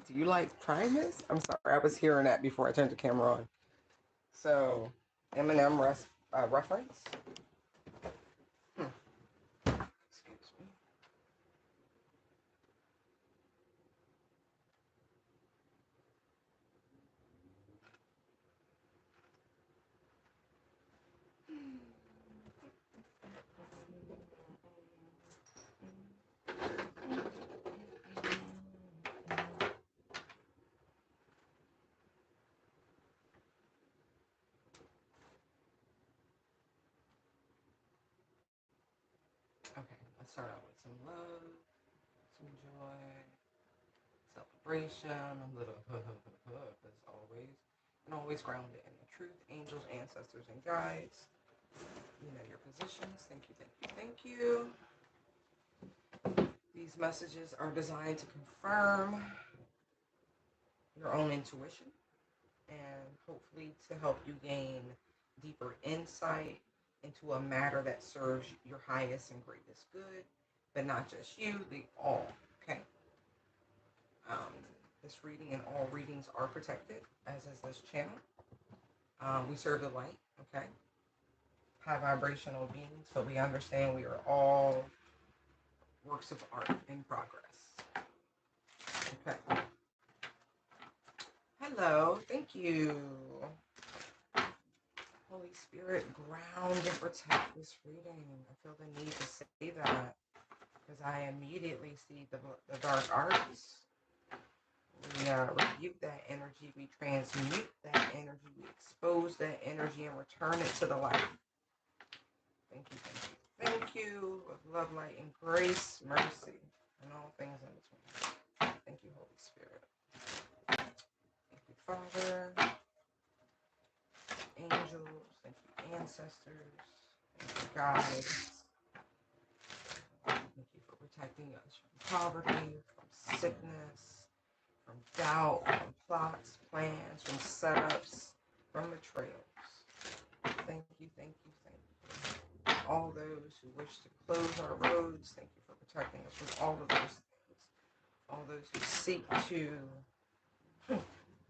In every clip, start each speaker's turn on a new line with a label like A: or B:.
A: Do you like trying this? I'm sorry, I was hearing that before I turned the camera on. So, Eminem reference. Hmm. Excuse me. Okay, let's start out with some love, some joy, celebration, a little as always, and always grounded in the truth, angels, ancestors, and guides. You know your positions. Thank you, thank you, thank you. These messages are designed to confirm your own intuition and hopefully to help you gain deeper insight into a matter that serves your highest and greatest good, but not just you, the all. Okay. Um, this reading and all readings are protected, as is this channel. We serve the light. Okay. High vibrational beings, but we understand we are all works of art in progress. Okay. Hello. Thank you. Holy Spirit, ground and protect this reading. I feel the need to say that because I immediately see the dark arts. We rebuke that energy, we transmute that energy, we expose that energy and return it to the light. Thank you, thank you, thank you. With love, light, and grace, mercy, and all things in between. Thank you, Holy Spirit. Thank you, Father. Angels, thank you, ancestors, thank you, guides. Thank you for protecting us from poverty, from sickness, from doubt, from plots, plans, from setups, from betrayals. Thank you, thank you, thank you. All those who wish to close our roads, thank you for protecting us from all of those things. All those who seek to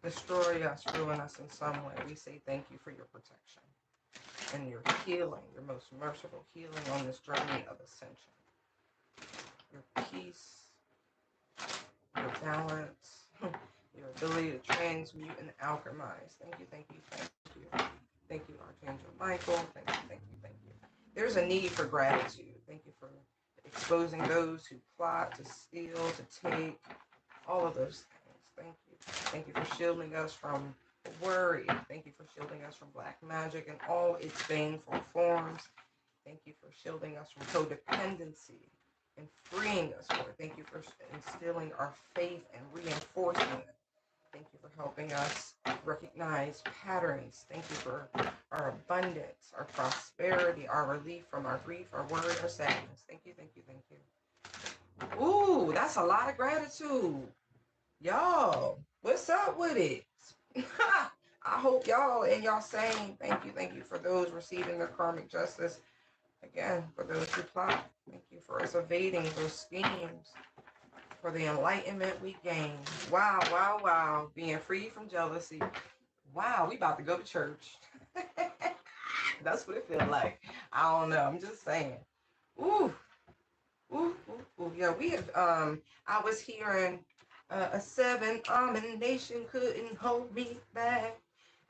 A: destroy us, ruin us in some way, we say thank you for your protection and your healing, your most merciful healing on this journey of ascension. Your peace, your balance, your ability to transmute and alchemize. Thank you, thank you, thank you. Thank you, Archangel Michael. Thank you, thank you, thank you. There's a need for gratitude. Thank you for exposing those who plot to steal, to take, all of those things. Thank you. Thank you for shielding us from worry. Thank you for shielding us from black magic and all its baneful forms. Thank you for shielding us from codependency and freeing us, Lord. Thank you for instilling our faith and reinforcing it. Thank you for helping us recognize patterns. Thank you for our abundance, our prosperity, our relief from our grief, our worry, our sadness. Thank you, thank you, thank you. Ooh, that's a lot of gratitude. Y'all, what's up with it? I hope y'all and y'all saying thank you for those receiving their karmic justice. Again, for those who plot, thank you for us evading those schemes, for the enlightenment we gain. Wow, wow, wow. Being free from jealousy. Wow, we about to go to church. That's what it feels like. I don't know. I'm just saying. Ooh. Ooh, ooh, ooh. Yeah, we have, I was hearing a seven almond nation couldn't hold me back.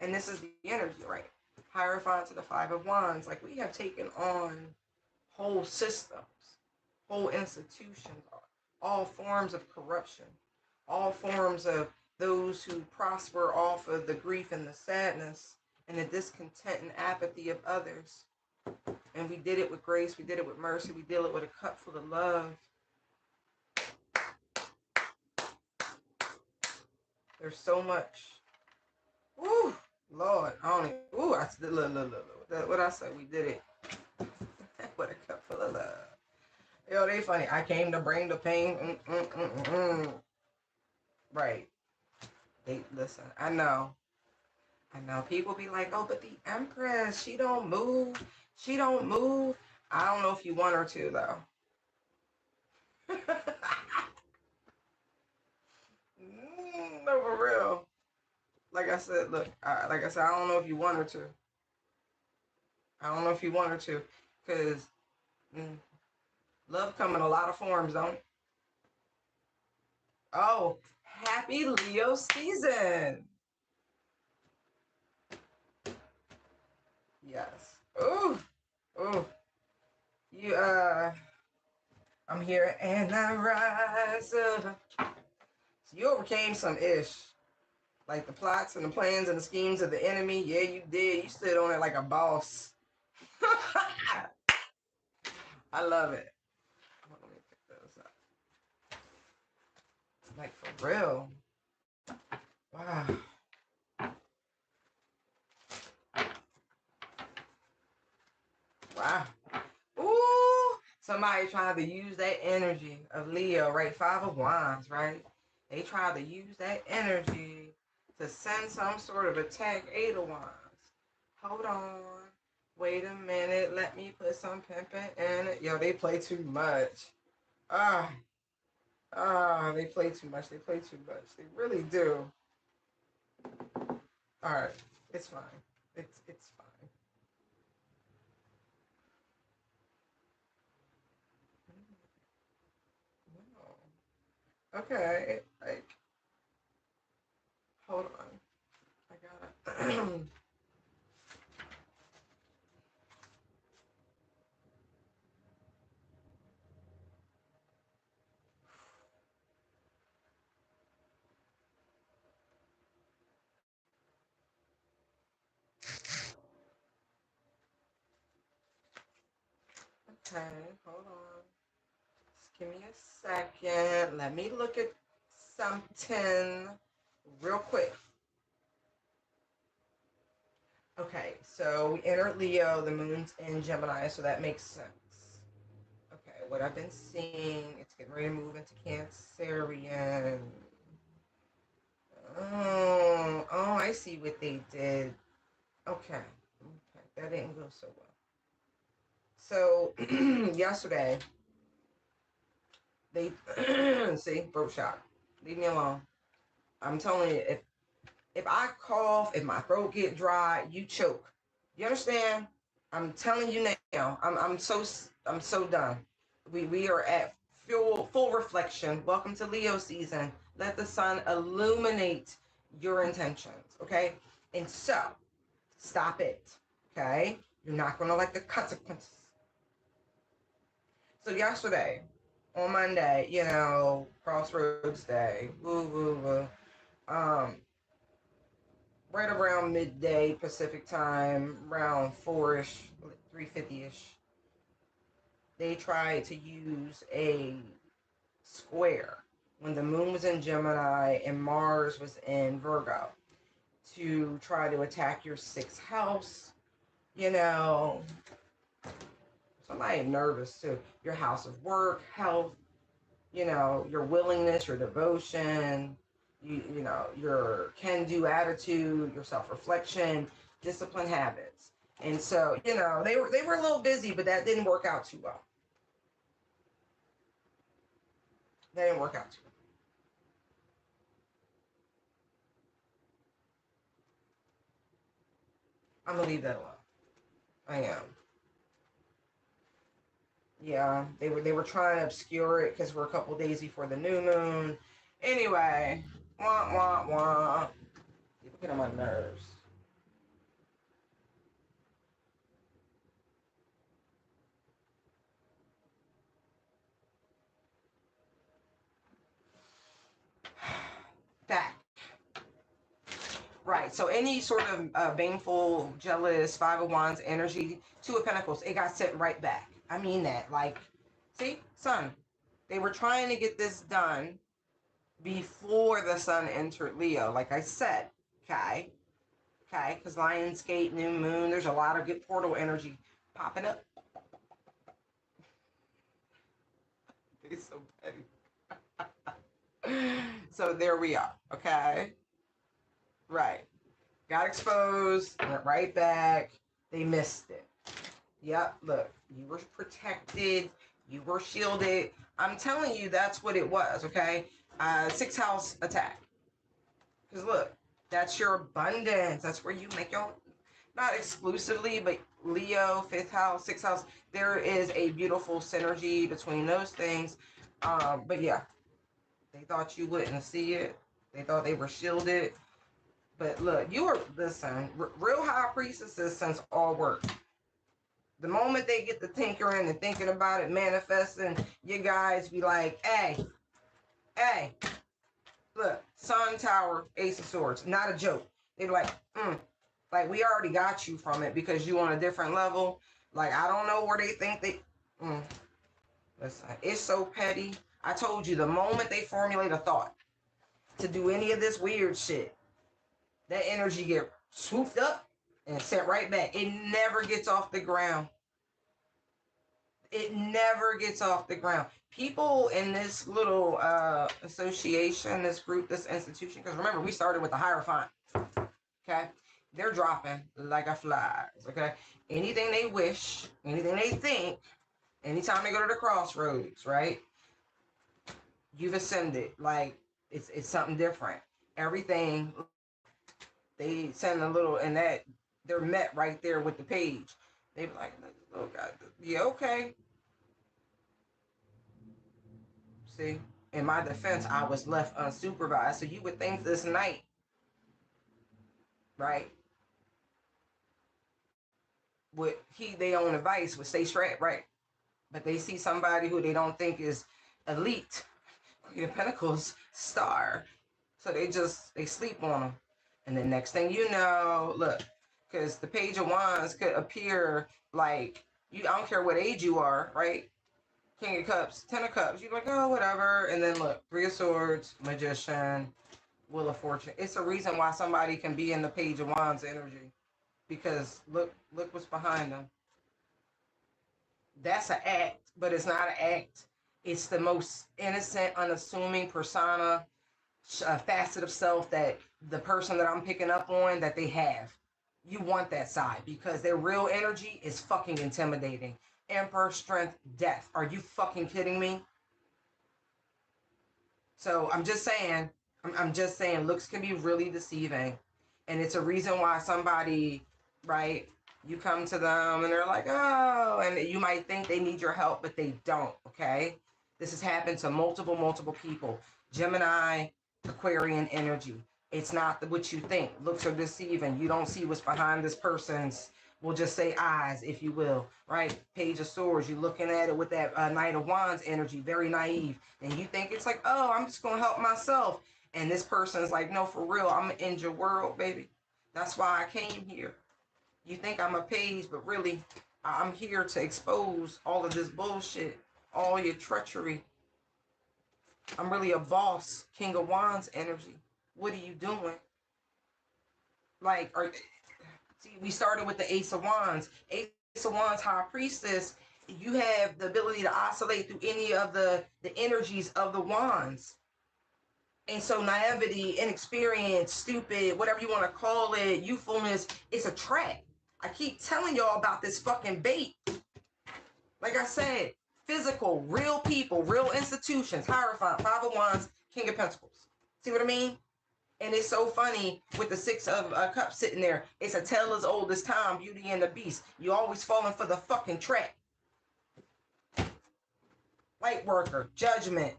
A: And this is the energy, right? Hierophant to the Five of Wands. Like, we have taken on whole systems, whole institutions, all forms of corruption, all forms of those who prosper off of the grief and the sadness and the discontent and apathy of others. And we did it with grace, we did it with mercy, we did it with a cup full of love. There's so much. Woo, Lord, I don't even, ooh, I said, look. What I said, we did it with a cup full of love. Yo, they funny. I came to bring the pain. Right. They listen. I know. People be like, oh, but the Empress, she don't move. She don't move. I don't know if you want her to, though. for real. Like I said, look, like I said, I don't know if you want her to. I don't know if you want her to, because love come in a lot of forms, don't it? Oh, happy Leo season. Yes. Ooh, ooh. You, I'm here and I rise up. So you overcame some ish. Like the plots and the plans and the schemes of the enemy. Yeah, you did. You stood on it like a boss. I love it. Let me pick those up. Like for real. Wow. Wow. Ooh. Somebody tried to use that energy of Leo, right? Five of Wands, right? They tried to use that energy to send some sort of attack. Eight of Wands. Hold on. Wait a minute. Let me put some pimping in it. Yo, they play too much. Ah. They play too much. They play too much. They really do. All right. It's fine. It's fine. No. Okay. Like, hold on. I gotta. Okay. Hold on. Just give me a second. Let me look at something real quick. Okay. So we entered Leo. The moon's in Gemini, so that makes sense. Okay, what I've been seeing, it's getting ready to move into Cancerian. Oh, I see what they did. Okay, that didn't go so well. So, yesterday, they, see, throat shot. Leave me alone. I'm telling you, if I cough, if my throat get dry, you choke. You understand? I'm telling you now. I'm so done. We are at full reflection. Welcome to Leo season. Let the sun illuminate your intentions, okay? And so, stop it, okay? You're not gonna like the consequences. So yesterday, on Monday, Crossroads Day, woo woo woo. Right around midday Pacific time, around 4-ish, 3:50-ish, they tried to use a square when the moon was in Gemini and Mars was in Virgo to try to attack your sixth house. You know, somebody nervous too. Your house of work, health, your willingness, your devotion, your can-do attitude, your self-reflection, discipline habits. And so, they were a little busy, but that didn't work out too well. That didn't work out too well. I'm gonna leave that alone. I am. Yeah, they were trying to obscure it because we're a couple days before the new moon. Anyway, wah wah wah. People get on my nerves. Back. Right. So any sort of baneful, jealous, Five of Wands energy, Two of Pentacles, it got sent right back. I mean that. Like, see, Sun. They were trying to get this done before the Sun entered Leo. Like I said, okay, okay, because Lionsgate, New Moon, there's a lot of good portal energy popping up. It's so petty. So there we are. Okay. Right. Got exposed, went right back. They missed it. Yep, look, you were protected, you were shielded. I'm telling you, that's what it was, okay? Sixth house attack. Because look, that's your abundance. That's where you make your, not exclusively, but Leo, fifth house, sixth house. There is a beautiful synergy between those things. But yeah, they thought you wouldn't see it. They thought they were shielded. But look, you are, listen, real high priestesses sense all work. The moment they get to tinkering and thinking about it, manifesting, you guys be like, hey, look, Sun Tower, Ace of Swords, not a joke. They be like we already got you from it because you on a different level. Like, I don't know where they think they, listen, it's so petty. I told you, the moment they formulate a thought to do any of this weird shit, that energy get swooped up and sent right back. It never gets off the ground. It never gets off the ground. People in this little association, this group, this institution, because remember, we started with the Hierophant, okay? They're dropping like a flies, okay? Anything they wish, anything they think, anytime they go to the crossroads, right? You've ascended. Like, it's something different. Everything, they send a little, and that they're met right there with the page. They be like, oh God, yeah, okay. See, in my defense, I was left unsupervised. So you would think this night, right, would heed their own advice, would stay strapped, right? But they see somebody who they don't think is elite, Queen of Pentacles, star. So they sleep on them. And the next thing you know, look, because the Page of Wands could appear like, I don't care what age you are, right? King of Cups, Ten of Cups, you're like, oh, whatever. And then look, Three of Swords, Magician, Wheel of Fortune. It's a reason why somebody can be in the Page of Wands energy. Because look what's behind them. That's an act, but it's not an act. It's the most innocent, unassuming persona, facet of self that the person that I'm picking up on, that they have. You want that side because their real energy is fucking intimidating. Emperor, strength, death. Are you fucking kidding me? So I'm just saying, looks can be really deceiving. And it's a reason why somebody, right, you come to them and they're like, oh, and you might think they need your help, but they don't, okay? This has happened to multiple people. Gemini, Aquarian energy. It's not what you think. Looks are deceiving. You don't see what's behind this person's, we'll just say, eyes, if you will, right? Page of Swords, you're looking at it with that Knight of Wands energy, very naive. And you think it's like, oh, I'm just going to help myself. And this person's like, no, for real, I'm going to end your world, baby. That's why I came here. You think I'm a page, but really, I'm here to expose all of this bullshit, all your treachery. I'm really a boss, King of Wands energy. What are you doing? Like, see, we started with the Ace of Wands. Ace of Wands, High Priestess. You have the ability to oscillate through any of the energies of the wands. And so naivety, inexperience, stupid, whatever you want to call it, youthfulness, it's a trap. I keep telling y'all about this fucking bait. Like I said, physical, real people, real institutions, Hierophant, Five of Wands, King of Pentacles. See what I mean? And it's so funny with the Six of Cups sitting there. It's a tale as old as time, Beauty and the Beast. You always falling for the fucking trap. Light worker, judgment.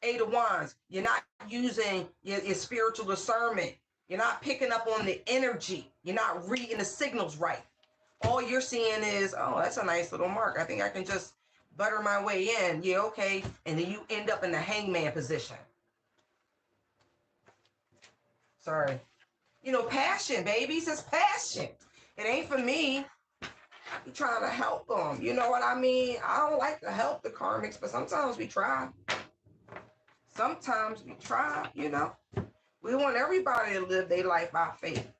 A: Eight of Wands. You're not using your spiritual discernment. You're not picking up on the energy. You're not reading the signals right. All you're seeing is, oh, that's a nice little mark. I think I can just butter my way in. Yeah, okay. And then you end up in the hangman position. Sorry. You know, passion, babies. It's passion. It ain't for me. I'm trying to help them. You know what I mean? I don't like to help the karmics, but sometimes we try. Sometimes we try, you know. We want everybody to live their life by faith.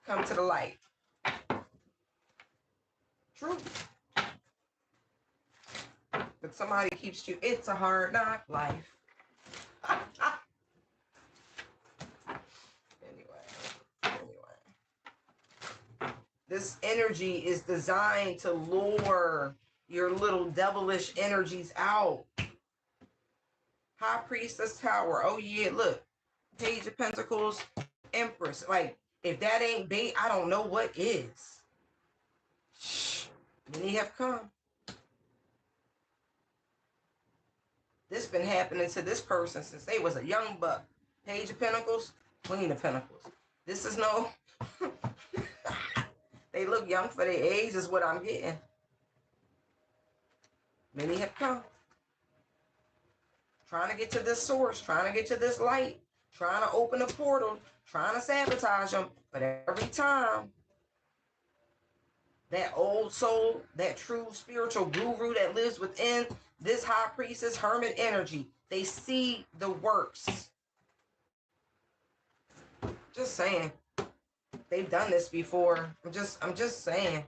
A: Come to the light. True. But somebody keeps you, it's a hard knock life. Anyway. This energy is designed to lure your little devilish energies out. High Priestess Tower. Oh yeah, look. Page of Pentacles, Empress. Like, if that ain't bait, I don't know what is. Shh. Many have come. This been happening to this person since they was a young buck. Page of Pentacles, Queen of Pentacles. This is no... They look young for their age is what I'm getting. Many have come. Trying to get to this source, trying to get to this light, trying to open a portal, trying to sabotage them. But every time, that old soul, that true spiritual guru that lives within this high priestess hermit energy, they see the works. Just saying. They've done this before. I'm just saying.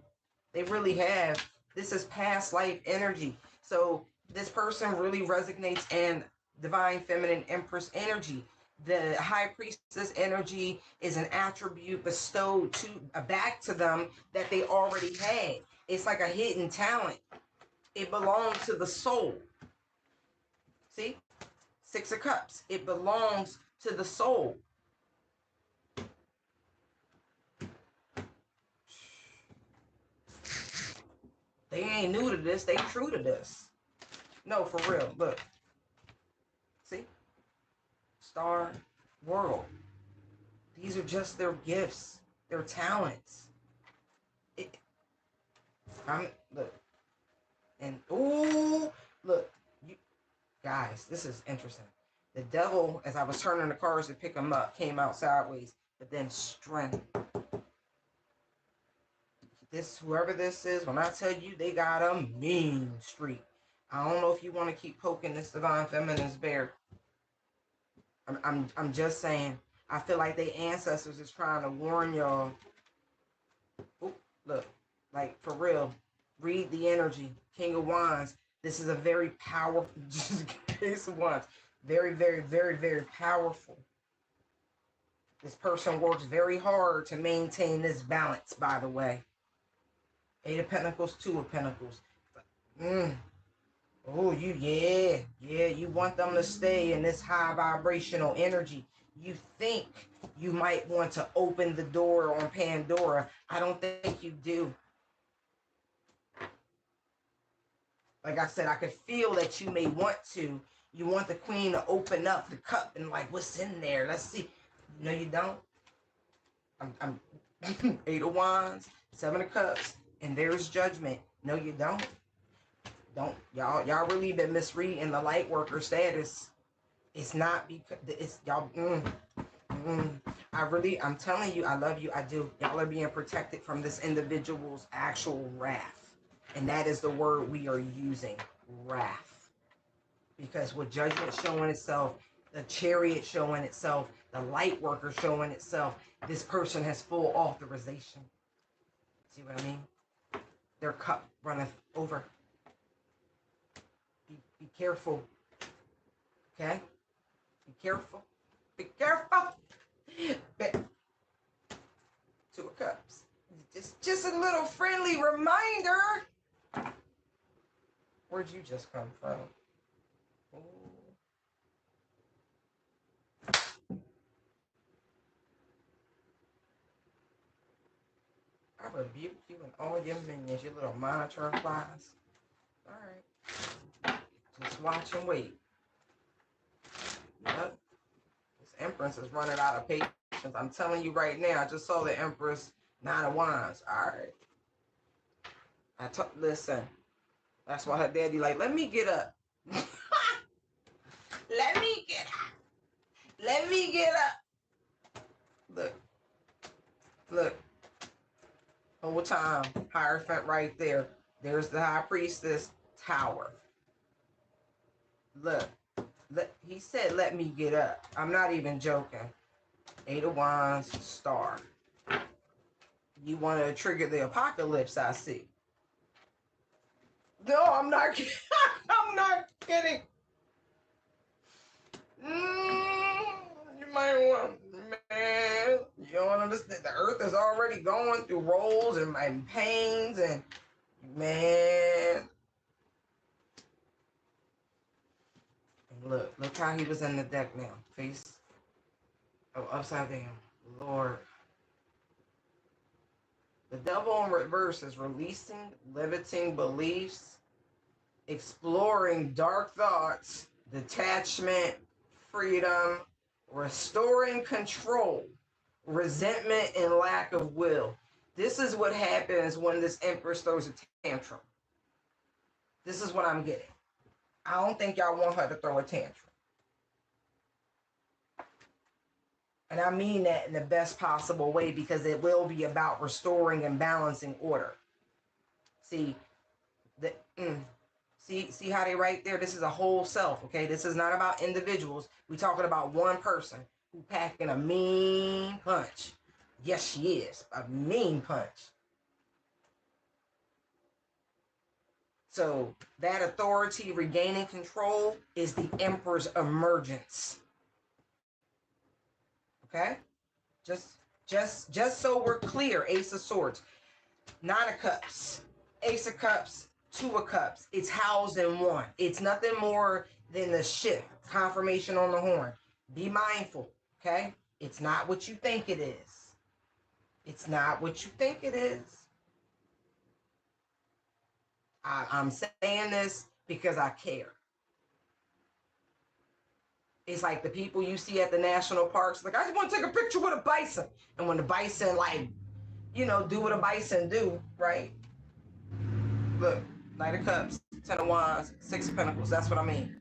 A: They really have. This is past life energy. So this person really resonates in divine feminine empress energy. The high priestess energy is an attribute bestowed to back to them that they already had. It's like a hidden talent. It belongs to the soul. See? Six of Cups. It belongs to the soul. They ain't new to this. They true to this. No, for real. Look. See? Star, world. These are just their gifts, their talents. Look. And, ooh, look. You guys, this is interesting. The devil, as I was turning the cards to pick them up, came out sideways. But then strength. This, whoever this is, when I tell you they got a mean streak. I don't know if you want to keep poking this divine feminine's bear. I'm just saying. I feel like the ancestors is trying to warn y'all. Ooh, look, like for real. Read the energy. King of Wands. This is a very powerful Ace of Wands. Very, very, very, very powerful. This person works very hard to maintain this balance, by the way. Eight of Pentacles, Two of Pentacles. Oh, you want them to stay in this high vibrational energy. You think you might want to open the door on Pandora. I don't think you do. Like I said, I could feel that you may want to. You want the queen to open up the cup and like, what's in there? Let's see. No, you don't. I'm Eight of Wands, Seven of Cups, and there's Judgment. No, you don't. Y'all really been misreading the light worker status. It's not because it's y'all. I'm telling you, I love you. I do. Y'all are being protected from this individual's actual wrath, and that is the word we are using, wrath. Because with Judgment showing itself, the Chariot showing itself, the light worker showing itself, this person has full authorization. See what I mean? Their cup runneth over. Be careful. Okay? Be careful. Be careful. Two of Cups. Just a little friendly reminder. Where'd you just come from? Ooh. I rebuke you and all your minions, you little monitoring flies. All right. Just watch and wait. Yep. This Empress is running out of patience. I'm telling you right now, I just saw the Empress, Nine of Wands. All right. Listen. That's why her daddy like, let me get up. Let me get up. Let me get up. Look. Whole time, Hierophant right there. There's the High Priestess Tower. Look. He said, let me get up. I'm not even joking. Eight of Wands, Star. You want to trigger the apocalypse, I see. No, I'm not kidding. I'm not kidding. You might want, man, you don't understand. The earth is already going through rolls and pains and, man. And look how he was in the deck now. Face Oh, upside down. Lord. The devil in reverse is releasing limiting beliefs, exploring dark thoughts, detachment, freedom, restoring control, resentment, and lack of will. This is what happens when this Empress throws a tantrum. This is what I'm getting. I don't think y'all want her to throw a tantrum. And I mean that in the best possible way, because it will be about restoring and balancing order. See, see how they right there? This is a whole self, okay? This is not about individuals. We're talking about one person who packing a mean punch. Yes, she is. A mean punch. So that authority regaining control is the Emperor's emergence. Okay? Just so we're clear, Ace of Swords, Nine of Cups, Ace of Cups, Two of Cups. It's housed in one. It's nothing more than the shift, confirmation on the horn. Be mindful, okay? It's not what you think it is. It's not what you think it is. I'm saying this because I care. It's like the people you see at the national parks, like, I just want to take a picture with a bison. And when the bison, like, you know, do what a bison do, right? Look, Knight of Cups, Ten of Wands, Six of Pentacles. That's what I mean.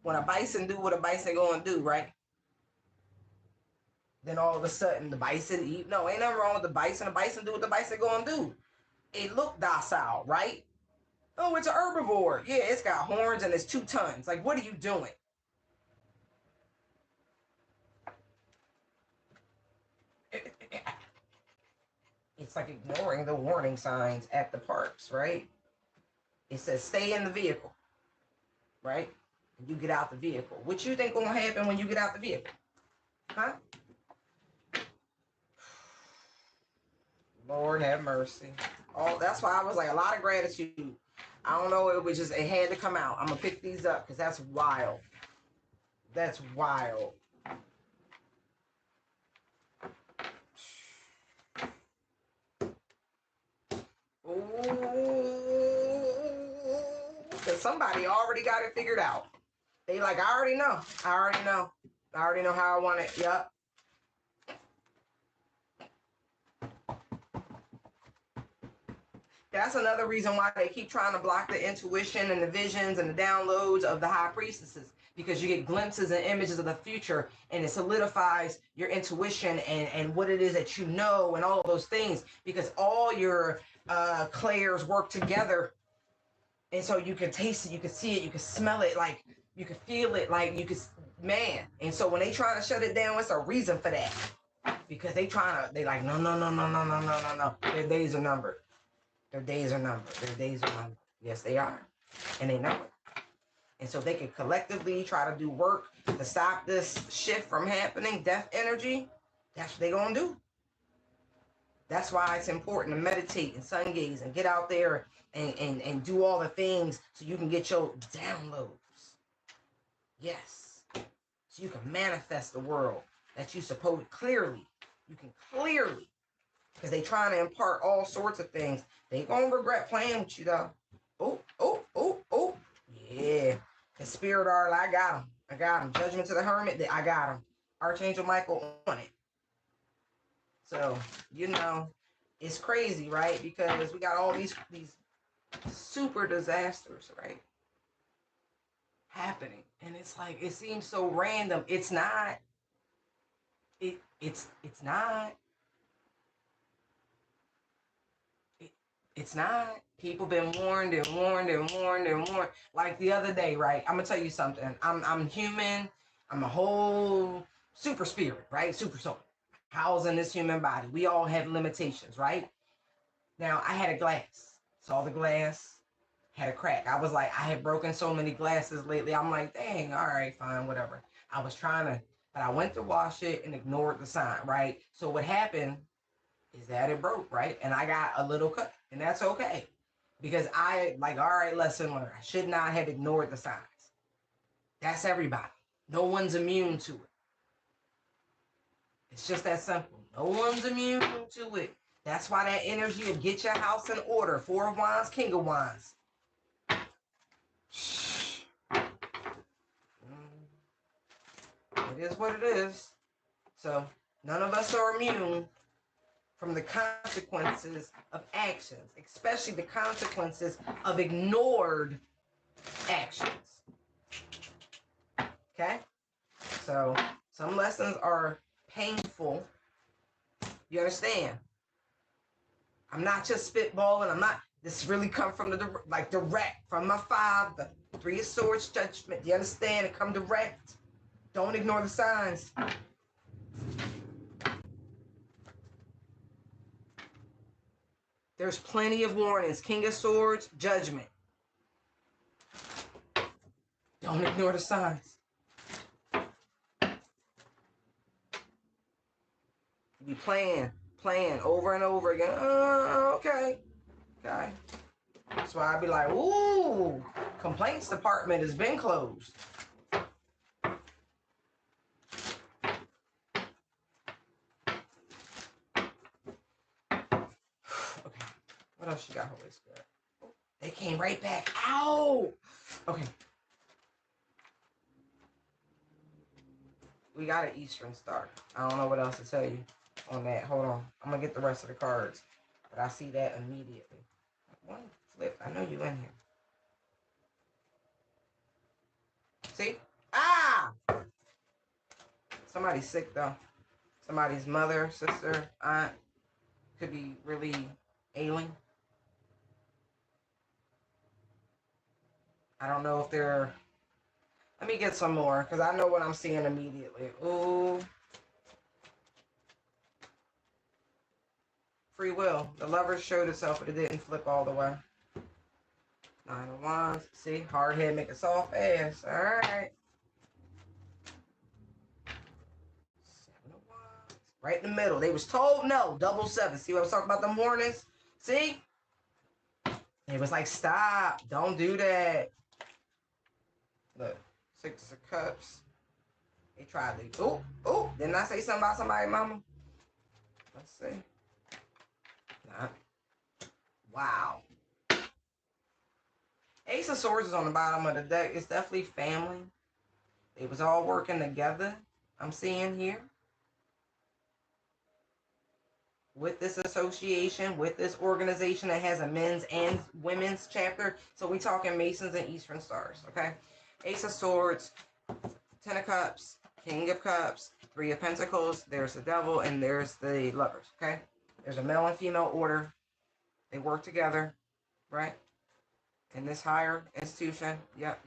A: When a bison do what a bison gonna do, right? Then all of a sudden the bison eat. No, ain't nothing wrong with the bison. The bison do what the bison gonna do. It look docile, right? Oh, it's an herbivore. Yeah, it's got horns and it's 2 tons. Like, what are you doing? It's like ignoring the warning signs at the parks, right? It says stay in the vehicle, right? And you get out the vehicle. What you think gonna happen when you get out the vehicle? Huh? Lord have mercy. Oh, that's why I was like, a lot of gratitude. I don't know, it was just, it had to come out. I'm gonna pick these up because that's wild. That's wild. Because somebody already got it figured out. They like, I already know. I already know. I already know how I want it. Yep. That's another reason why they keep trying to block the intuition and the visions and the downloads of the high priestesses, because you get glimpses and images of the future, and it solidifies your intuition and what it is that you know and all of those things, because all your clairs work together. And so you can taste it, you can see it, you can smell it, like you can feel it, like you can, man. And so when they trying to shut it down, it's a reason for that. Because they like, no, no, no, no, no, no, no, no, no. Their days are numbered. Their days are numbered. Their days are numbered. Yes, they are. And they know it. And so they can collectively try to do work to stop this shift from happening, death energy. That's what they're going to do. That's why it's important to meditate and sun gaze and get out there and do all the things so you can get your downloads. Yes. So you can manifest the world that you suppose clearly. You can clearly. Because they trying to impart all sorts of things. They gonna regret playing with you though. Oh, oh, oh, oh. Yeah. The spirit art, I got him. I got him. Judgment to the Hermit, I got him. Archangel Michael on it. So, you know, it's crazy, right? Because we got all these super disasters, right? Happening. And it's like, it seems so random. It's not. It's not. It's not. People been warned and warned and warned and warned. Like the other day, right? I'm gonna tell you something. I'm human. I'm a whole super spirit, right? Super soul. Housing this human body. We all have limitations, right? Now I had a glass. Saw the glass, had a crack. I was like, I had broken so many glasses lately. I'm like, dang, all right, fine, whatever. I was trying to, but I went to wash it and ignored the sign, right? So what happened is that it broke, right? And I got a little cut, and that's okay. Because I, like, all right, lesson learned. I should not have ignored the signs. That's everybody. No one's immune to it. It's just that simple. No one's immune to it. That's why that energy of get your house in order. Four of Wands, King of Wands. It is what it is. So none of us are immune from the consequences of actions, especially the consequences of ignored actions. Okay? So some lessons are painful. You understand? I'm not just spitballing. I'm not. This really come from the direct from my five, the Three of Swords judgment. You understand? It come direct. Don't ignore the signs. There's plenty of warnings. King of Swords, judgment. Don't ignore the signs. You be playing over and over again. Okay. That's why I be like, ooh, complaints department has been closed. Okay, what else you got, Holy Spirit? They came right back. Ow! Okay. We got an Eastern Star. I don't know what else to tell you on that. Hold on. I'm going to get the rest of the cards. But I see that immediately. One flip. I know you in here. See? Ah! Somebody's sick, though. Somebody's mother, sister, aunt could be really ailing. I don't know if they're... Let me get some more, because I know what I'm seeing immediately. Ooh. Free will. The Lovers showed itself, but it didn't flip all the way. Nine of Wands. See? Hard head make a soft ass. All right. Seven of Wands. Right in the middle. They was told no. Double seven. See what I was talking about the mornings? See? It was like, stop. Don't do that. Look. Six of Cups. They tried to... Oh, didn't I say something about somebody, mama? Let's see. Nah. Wow. Ace of Swords is on the bottom of the deck. It's definitely family. They was all working together. I'm seeing here. With this association, with this organization that has a men's and women's chapter. So we talking Masons and Eastern Stars, okay? Ace of Swords, Ten of Cups, King of Cups, Three of Pentacles. There's the Devil, and there's the Lovers, okay? There's a male and female order. They work together, right? In this higher institution. Yep.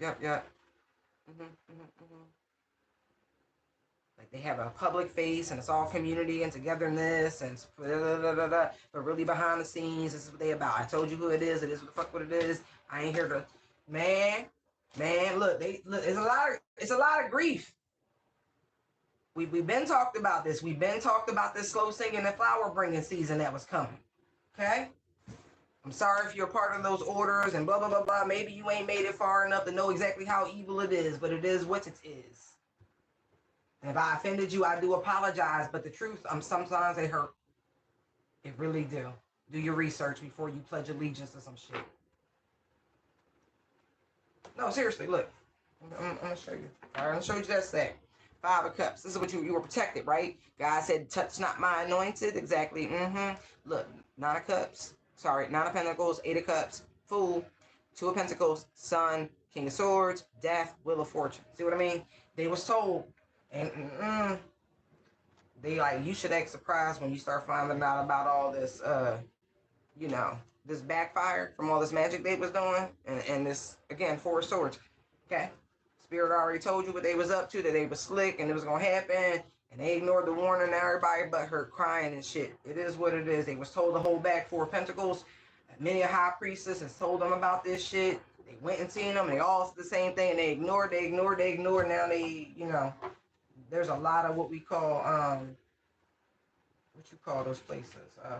A: Like they have a public face and it's all community and togetherness and but really behind the scenes, this is what they about. I told you who it is. It is what the fuck what it is. I ain't here to, man. Look, it's a lot of grief. We've been talked about this. We've been talked about this slow singing and flower bringing season that was coming. Okay. I'm sorry if you're a part of those orders and blah, blah, blah, blah. Maybe you ain't made it far enough to know exactly how evil it is, but it is what it is. And if I offended you, I do apologize. But the truth, sometimes they hurt. It really do. Do your research before you pledge allegiance to some shit. No, seriously, look. I'm going to show you. All right, I'm going to show you that stack. Five of Cups. This is what you were protected, right? God said, touch not my anointed. Exactly. Look, Nine of Cups. Sorry, Nine of Pentacles, Eight of Cups, Fool, Two of Pentacles, Sun, King of Swords, Death, Wheel of Fortune. See what I mean? They was told, and they like, you should act surprised when you start finding out about all this, this backfire from all this magic they was doing, and this, again, Four of Swords. Okay? Spirit already told you what they was up to, that they was slick, and it was going to happen, and they ignored the warning. Now everybody but her crying and shit. It is what it is. They was told to hold back. Four of Pentacles. Many a high priestess has told them about this shit. They went and seen them. They all said the same thing. And they ignored. Now they, there's a lot of what we call, what you call those places?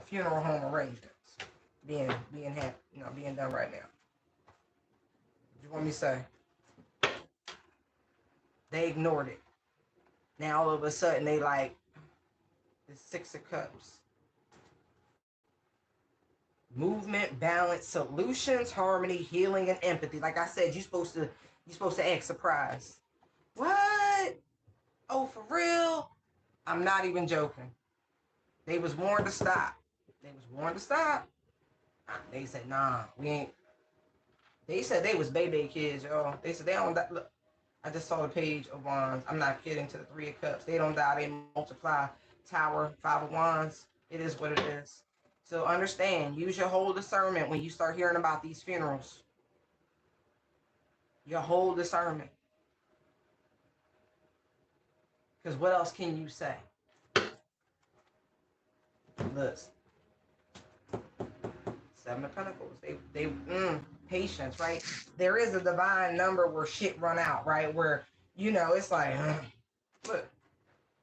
A: Funeral home arrangements being done right now. What you want me to say? They ignored it. Now all of a sudden they like, The Six of Cups. Movement, balance, solutions, harmony, healing, and empathy. Like I said, you're supposed to act surprised. What? Oh, for real? I'm not even joking. They was warned to stop. They was warned to stop. They said, nah, we ain't. They said they was baby kids, y'all. They said they don't die. Look, I just saw the page of wands. I'm not kidding. To the Three of Cups. They don't die. They multiply. Tower, Five of Wands. It is what it is. So understand, use your whole discernment when you start hearing about these funerals. Your whole discernment. Because what else can you say? Look. Seven of Pentacles. Patience, right? There is a divine number where shit run out, right? Where, it's like, look.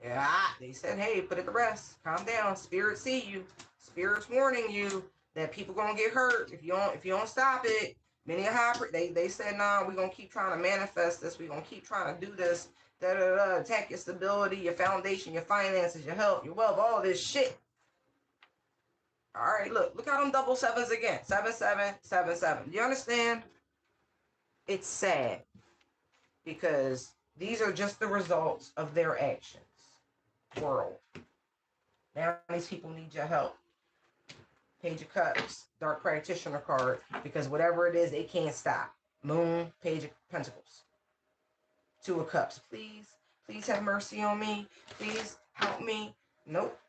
A: Yeah, they said, hey, put it to rest. Calm down. Spirit see you. Spirit's warning you that people gonna get hurt if you don't stop it. Many they said, nah, we're gonna keep trying to manifest this. We're gonna keep trying to do this. Attack your stability, your foundation, your finances, your health, your wealth, all this shit. All right, look how them double sevens again. 7, 7, 7, 7. Do you understand? It's sad because these are just the results of their actions. World. Now these people need your help. Page of Cups, Dark Practitioner card, because whatever it is, they can't stop. Moon, Page of Pentacles. Two of Cups. Please have mercy on me. Please help me. Nope.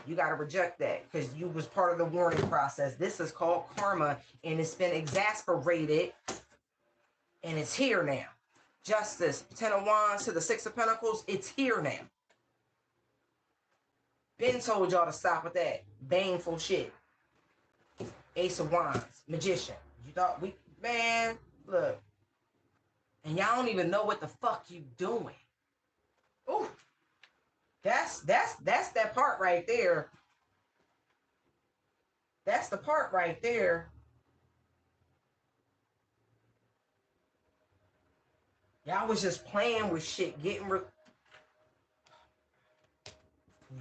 A: You got to reject that because you was part of the warning process. This is called karma, and it's been exasperated, and it's here now. Justice, Ten of Wands to the Six of Pentacles, it's here now. Ben told y'all to stop with that baneful shit. Ace of Wands, Magician. You thought man, look. And y'all don't even know what the fuck you doing. Ooh. That's that part right there. That's the part right there. Y'all was just playing with shit, getting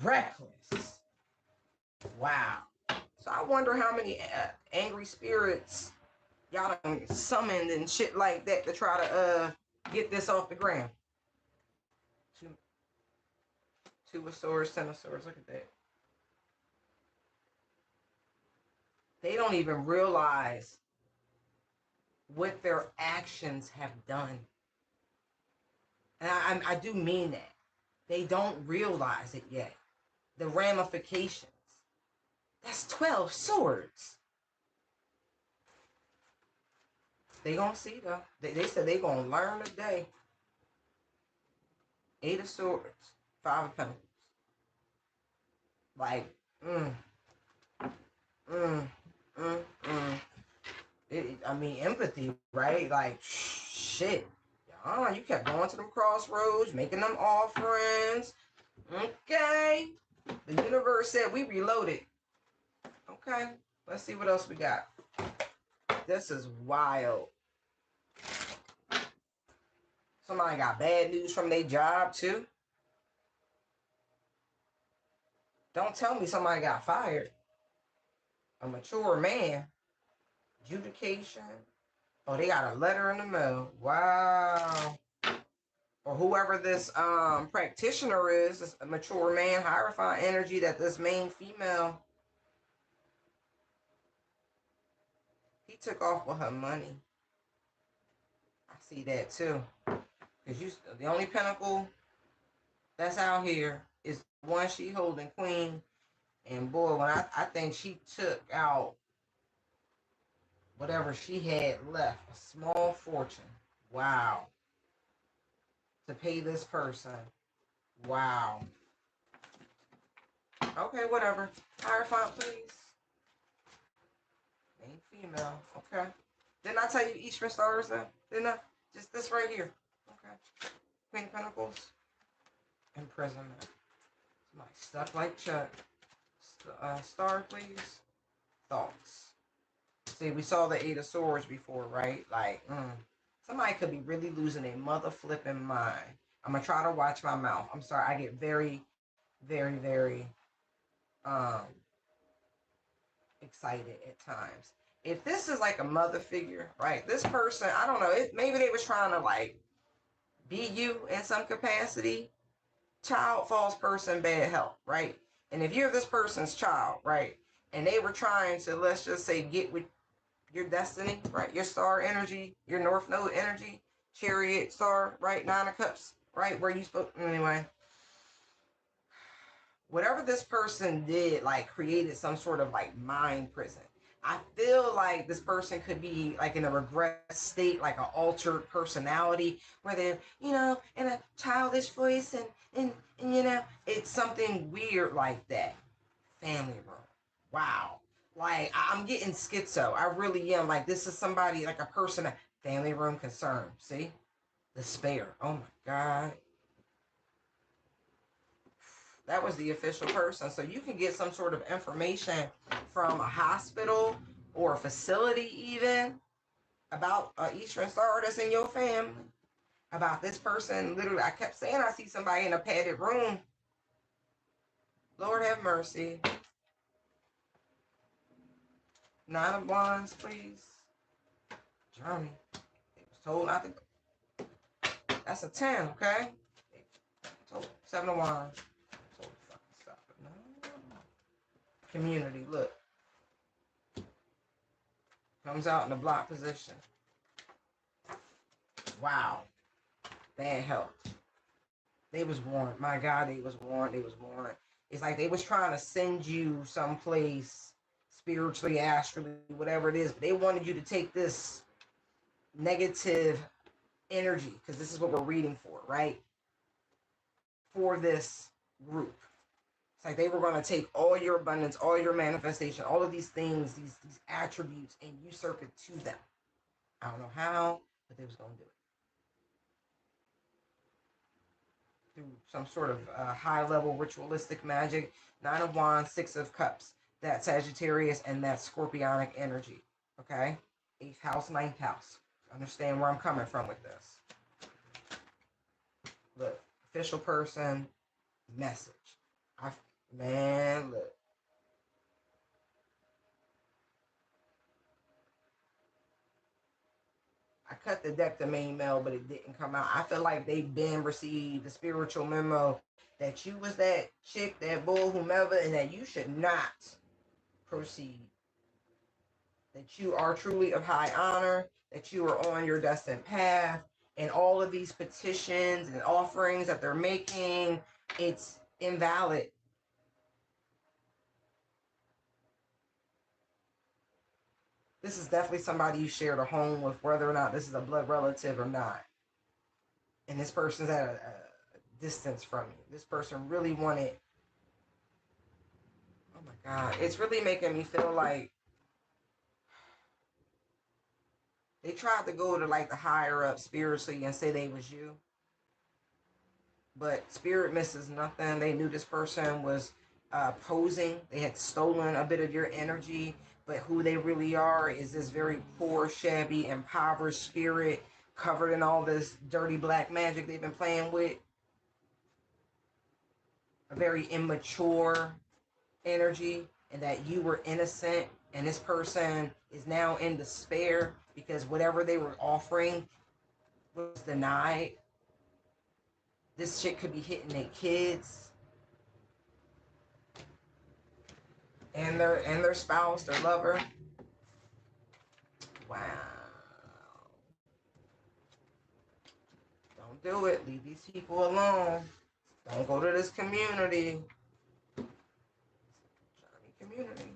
A: reckless. Wow. So I wonder how many angry spirits y'all done summoned and shit like that to try to get this off the ground. Two of Swords, Ten of Swords. Look at that. They don't even realize what their actions have done. And I do mean that. They don't realize it yet. The ramifications. That's 12 swords. They gonna see though. They said they gonna learn today. 8 of Swords. 5 of Pentacles. Like, I mean, empathy, right? Like, shit. You kept going to them crossroads, making them offerings. Okay. The universe said we reloaded. Okay. Let's see what else we got. This is wild. Somebody got bad news from their job, too. Don't tell me somebody got fired. A mature man. Adjudication. Oh, they got a letter in the mail. Wow. Or whoever this practitioner is, this mature man, hierophant energy that this main female, he took off with her money. I see that too. Because the only pentacle that's out here is the one she holding, Queen. And boy, when I think she took out whatever she had left, a small fortune. Wow. To pay this person. Wow. Okay, whatever. Hierophant, please. Main female. Okay. Didn't I tell you Eastern stars though? Didn't I? Just this right here. Okay. Queen of Pentacles. Imprisonment. Somebody stuck like Chuck. Star, please. Thoughts. See, we saw the 8 of Swords before, right? Like, somebody could be really losing a mother flipping mind. I'm going to try to watch my mouth. I'm sorry. I get very very, very excited at times. If this is like a mother figure, right? This person, I don't know, maybe they was trying to like be you in some capacity. Child, false person, bad health, right? And if you're this person's child, right, and they were trying to, let's just say, get with your destiny, right, your star energy, your North Node energy, Chariot star, right, Nine of Cups, right, where you spoke, anyway, whatever this person did, like, created some sort of, like, mind prison. I feel like this person could be like in a regress state, like an altered personality, where they're, in a childish voice, and it's something weird like that. Family room. Wow. Like, I'm getting schizo. I really am. Like, this is somebody, like a person, family room concern. See? Despair. Oh my God. That was the official person. So you can get some sort of information from a hospital or a facility, even about Eastern Star that's in your family. About this person. Literally, I kept saying I see somebody in a padded room. Lord have mercy. Nine of Wands, please. Journey. They was told not to. That's a 10, okay? Told 7 of Wands. Told to fucking stop it. No. Community, look. Comes out in the block position. Wow. Bad health. They was warned. My God, they was warned. They was warned. It's like they was trying to send you someplace spiritually, astrally, whatever it is. But they wanted you to take this negative energy, because this is what we're reading for, right? For this group. It's like they were going to take all your abundance, all your manifestation, all of these things, these attributes, and usurp it to them. I don't know how, but they was going to do it. Through some sort of high-level ritualistic magic. Nine of Wands, Six of Cups. That Sagittarius and that Scorpionic energy. Okay? 8th house, 9th house. Understand where I'm coming from with this. Look, official person, message. Man, look. I cut the deck to main mail, but it didn't come out. I feel like they've been received the spiritual memo that you was that chick, that bull, whomever, and that you should not proceed. That you are truly of high honor, that you are on your destined path, and all of these petitions and offerings that they're making, it's invalid. This is definitely somebody you shared a home with, whether or not this is a blood relative or not. And this person's at a distance from you. This person really wanted. Oh my God. It's really making me feel like they tried to go to like the higher up spiritually and say they was you. But spirit misses nothing. They knew this person was posing. They had stolen a bit of your energy. But who they really are is this very poor, shabby, impoverished spirit covered in all this dirty black magic they've been playing with. A very immature energy, and that you were innocent, and this person is now in despair because whatever they were offering was denied. This shit could be hitting their kids and their spouse, their lover. Wow. Don't do it. Leave these people alone. Don't go to this community. Johnny community.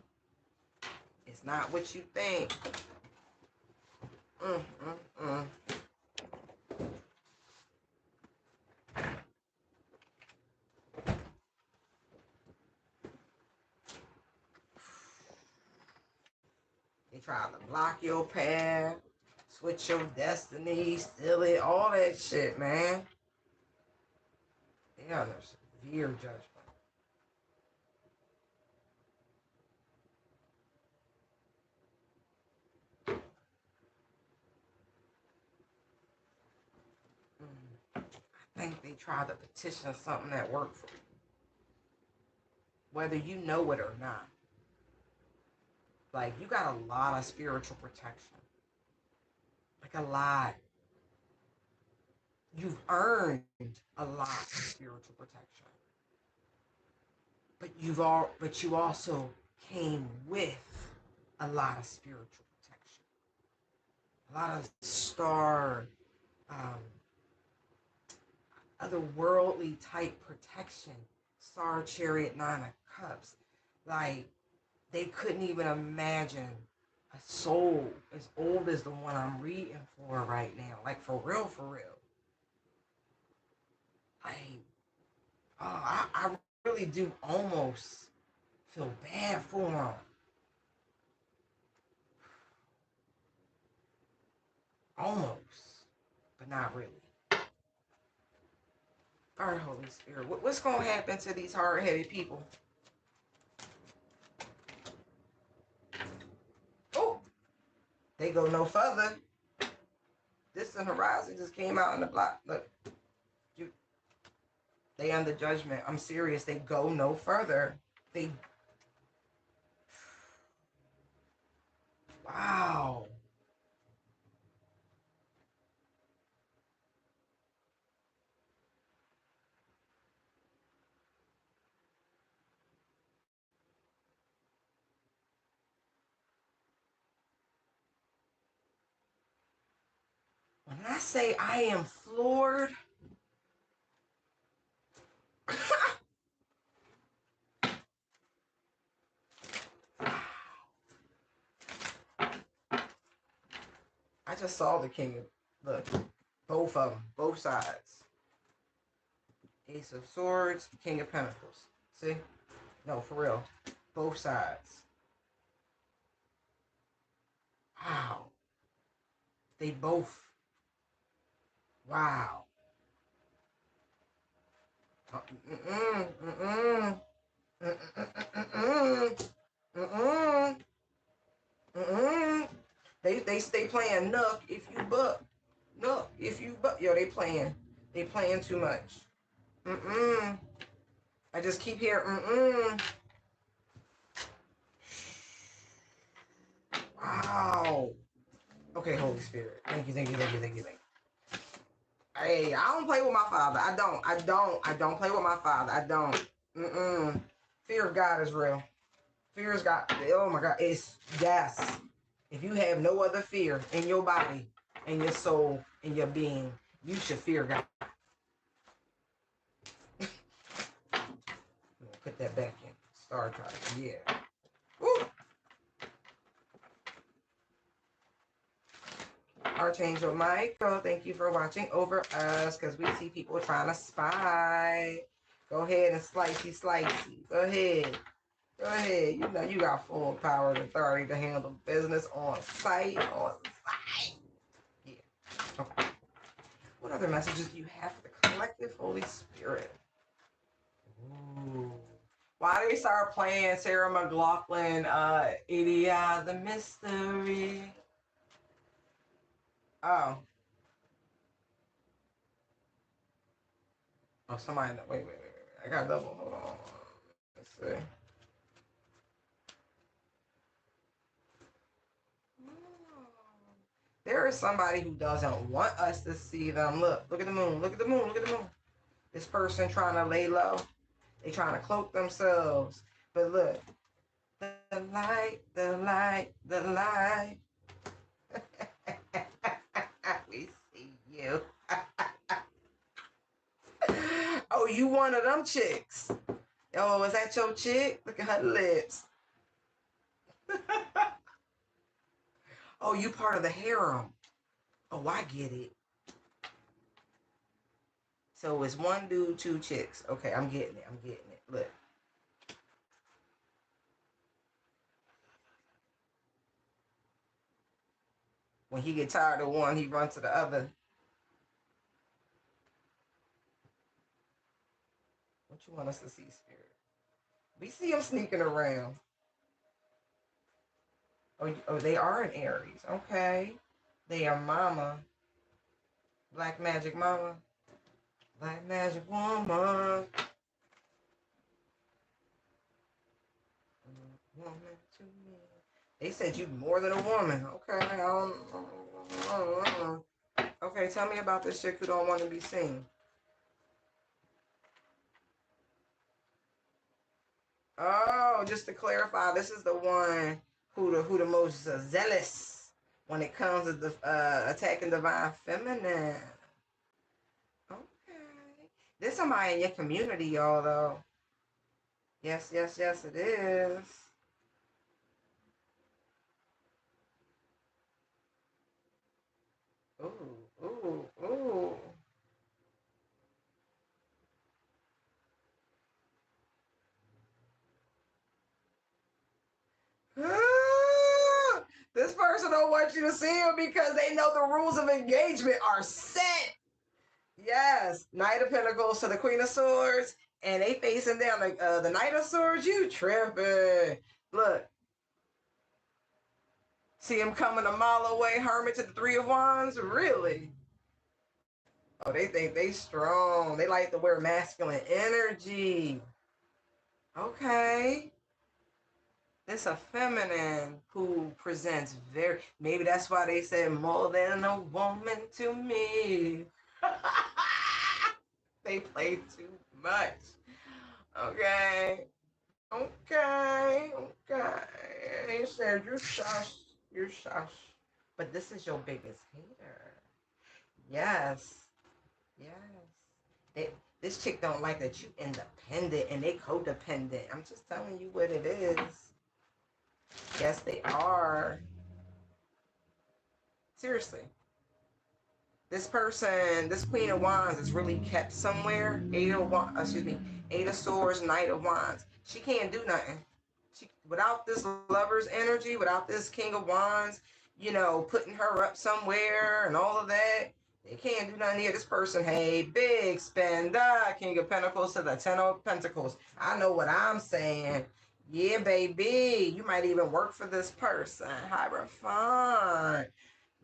A: It's not what you think. Mm, mm, mm. They try to block your path, switch your destiny, steal it, all that shit, man. They under severe judgment. I think they tried to petition something that worked for you. whether you know it or not. Like, you got a lot of spiritual protection. Like, a lot. You've earned a lot of spiritual protection. But you also came with a lot of spiritual protection. A lot of star, um, otherworldly type protection. Star Chariot, Nine of Cups. Like, they couldn't even imagine a soul as old as the one I'm reading for right now. Like, for real, for real. Like, oh, I really do almost feel bad for them. Almost, but not really. All right, Holy Spirit, what's going to happen to these hard-headed people? Oh, they go no further. Distant horizon just came out in the block. Look, they under judgment. I'm serious. They go no further. They, wow. When I say I am floored, I just saw the king of, look, both of them, both sides. Ace of Swords, King of Pentacles. See? No, for real. Both sides. Wow. They both. Wow. Mm-mm, mm-mm, mm-mm, mm-mm, mm-mm. They stay playing Nook if you buck. Nook if you buck. Yo, they playing. They playing too much. Mm-mm. I just keep hearing mm-mm. Wow. Okay, Holy Spirit. Thank you, thank you, thank you, thank you, thank you. Hey, I don't play with my father. I don't play with my father. I don't. Mm-mm. Fear of God is real. Fear is God. Oh my God. It's, yes. If you have no other fear in your body, in your soul, in your being, you should fear God. Put that back in. Star card. Yeah. Woo. Archangel Michael, thank you for watching over us, because we see people trying to spy. Go ahead and slicey, slicey. Go ahead. Go ahead. You know you got full power and authority to handle business on site. On site. Yeah. Okay. What other messages do you have for the collective Holy Spirit? Ooh. Why they start playing Sarah McLachlan, Idia the Mystery? Oh. Oh, somebody, wait. I got double. Hold on. Let's see. There is somebody who doesn't want us to see them. Look at the moon. Look at the moon. Look at the moon. This person trying to lay low. They trying to cloak themselves. But look. The light, the light, the light. We see you. Oh, you one of them chicks. Oh, is that your chick? Look at her lips. Oh, you part of the harem. Oh, I get it. So it's one dude, two chicks. Okay, I'm getting it. I'm getting it. Look. When he get tired of one, he runs to the other. What you want us to see, Spirit? We see him sneaking around. Oh, they are in Aries. Okay. They are Mama. Black Magic Mama. Black Magic Woman. woman to me. They said you more than a woman. Okay, okay, tell me about this chick who don't want to be seen. Oh, just to clarify, this is the one who the most zealous when it comes to the attacking divine feminine. Okay, there's somebody in your community, y'all. Though. Yes, yes, yes, it is. Ooh, ooh, ooh. This person don't want you to see him because they know the rules of engagement are set. Yes, Knight of Pentacles to the Queen of Swords, and they facing down like the Knight of Swords. You tripping? Look, see him coming a mile away. Hermit to the Three of Wands. Really? Oh, they think they strong. They like to wear masculine energy. Okay. It's a feminine who presents very, maybe that's why they said more than a woman to me. They play too much. Okay. Okay. Okay. They said you shush. You shush. But this is your biggest hater. Yes. Yes. They, this chick don't like that you independent and they codependent. I'm just telling you what it is. Yes, they are. Seriously. This person, this Queen of Wands is really kept somewhere. Eight of Swords, Knight of Wands. She can't do nothing. She without this lover's energy, without this King of Wands, putting her up somewhere and all of that. They can't do nothing here. This person, hey, big spender, King of Pentacles to the Ten of Pentacles. I know what I'm saying. Yeah, baby. You might even work for this person. Hierophant.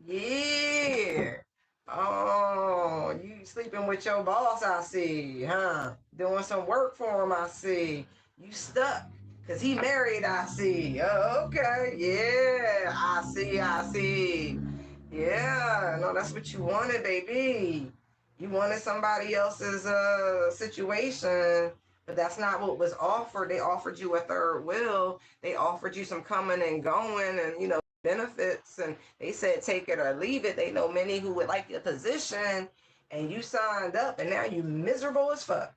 A: Yeah. Oh, you sleeping with your boss, I see, huh? Doing some work for him, I see. You stuck, because he married, I see. Oh, okay, yeah, I see. Yeah, no, that's what you wanted, baby. You wanted somebody else's situation, but that's not what was offered. They offered you a third will. They offered you some coming and going and, benefits, and they said take it or leave it. They know many who would like the position, and you signed up, and now you miserable as fuck.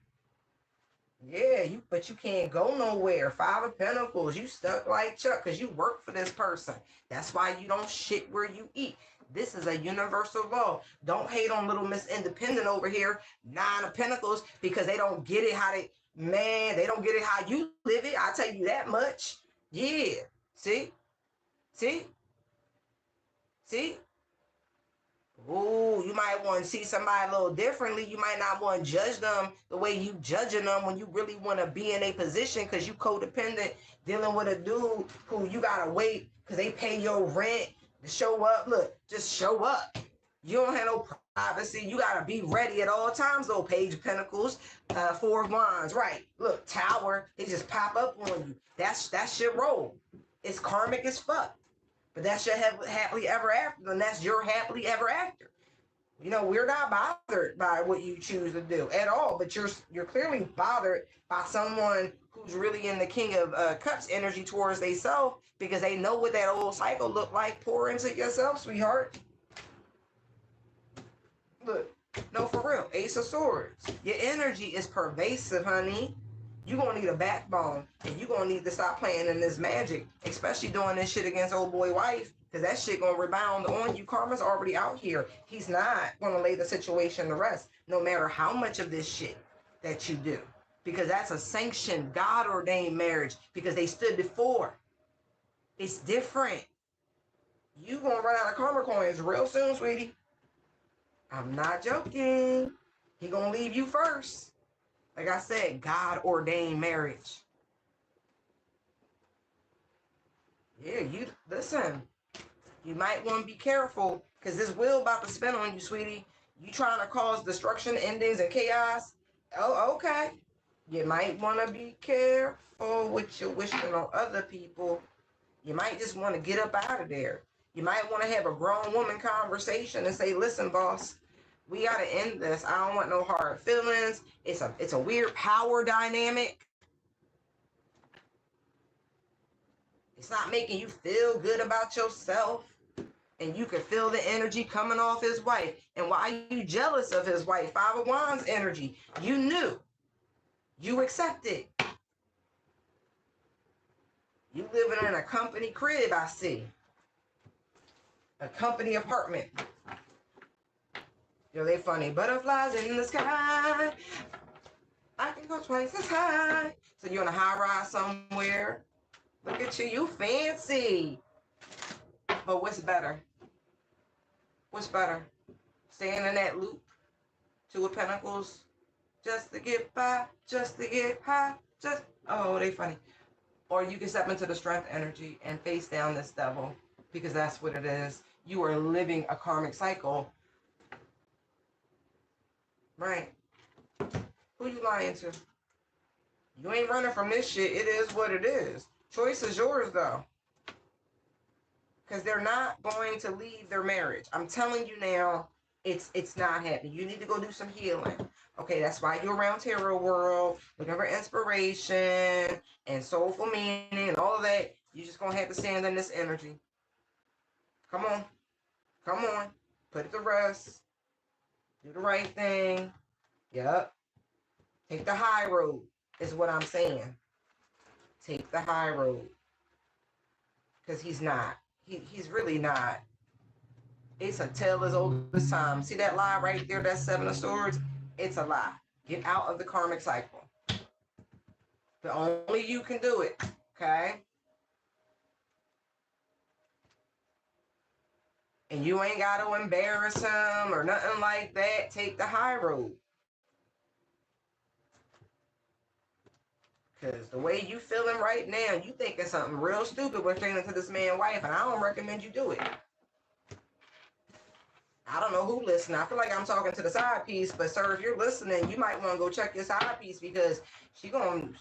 A: Yeah, but you can't go nowhere. Five of Pentacles, you stuck like Chuck because you work for this person. That's why you don't shit where you eat. This is a universal law. Don't hate on little Miss Independent over here, Nine of Pentacles, because they don't get it they don't get it how you live it. I tell you that much. Yeah. See? See? See? Ooh, you might want to see somebody a little differently. You might not want to judge them the way you judging them when you really want to be in a position because you codependent dealing with a dude who you gotta wait because they pay your rent to show up. Look, just show up. You don't have no privacy. You gotta be ready at all times. Though Page of Pentacles, Four of Wands, right? Look, Tower. They just pop up on you. That's your role. It's karmic as fuck. But that's your happily ever after, and that's your happily ever after. We're not bothered by what you choose to do at all, but you're clearly bothered by someone who's really in the King of Cups energy towards themselves because they know what that old cycle look like. Pour into yourself, sweetheart. Look, no, for real. Ace of Swords. Your energy is pervasive, honey. You're going to need a backbone, and you're going to need to stop playing in this magic, especially doing this shit against old boy wife, because that shit going to rebound on you. Karma's already out here. He's not going to lay the situation to rest, no matter how much of this shit that you do, because that's a sanctioned, God-ordained marriage, because they stood before. It's different. You going to run out of karma coins real soon, sweetie. I'm not joking. He going to leave you first. Like I said, God-ordained marriage. Yeah, you listen. You might want to be careful because this wheel about to spin on you, sweetie. You trying to cause destruction, endings, and chaos. Oh, okay. You might want to be careful with your wishing on other people. You might just want to get up out of there. You might want to have a grown woman conversation and say, listen, boss, we got to end this. I don't want no hard feelings. It's a weird power dynamic. It's not making you feel good about yourself. And you can feel the energy coming off his wife. And why are you jealous of his wife? Five of Wands energy. You knew. You accepted. You living in a company crib, I see. A company apartment. Yo, they funny. Butterflies in the sky. I can go twice as high. So you're on a high rise somewhere. Look at you. You fancy. But what's better? What's better? Staying in that loop. Two of Pentacles. Just to get by. Just to get high. Just. Oh, they funny. Or you can step into the strength energy and face down this devil. Because that's what it is. You are living a karmic cycle. Right. Who you lying to? You ain't running from this shit. It is what it is. Choice is yours, though. Because they're not going to leave their marriage. I'm telling you now, it's not happening. You need to go do some healing. Okay, that's why you're around Tarot World, looking for inspiration and soulful meaning and all of that. You're just going to have to stand in this energy. Come on. Come on. Put it to rest. Do the right thing. Yep. Take the high road is what I'm saying. Take the high road. Because he's not. He's really not. It's a tale as old as time. See that lie right there, that Seven of Swords? It's a lie. Get out of the karmic cycle. But only you can do it, okay? And you ain't got to embarrass him or nothing like that. Take the high road. Because the way you feeling right now, you thinking something real stupid with training to this man's wife, and I don't recommend you do it. I don't know who listening. I feel like I'm talking to the side piece, but sir, if you're listening, you might want to go check your side piece because she planning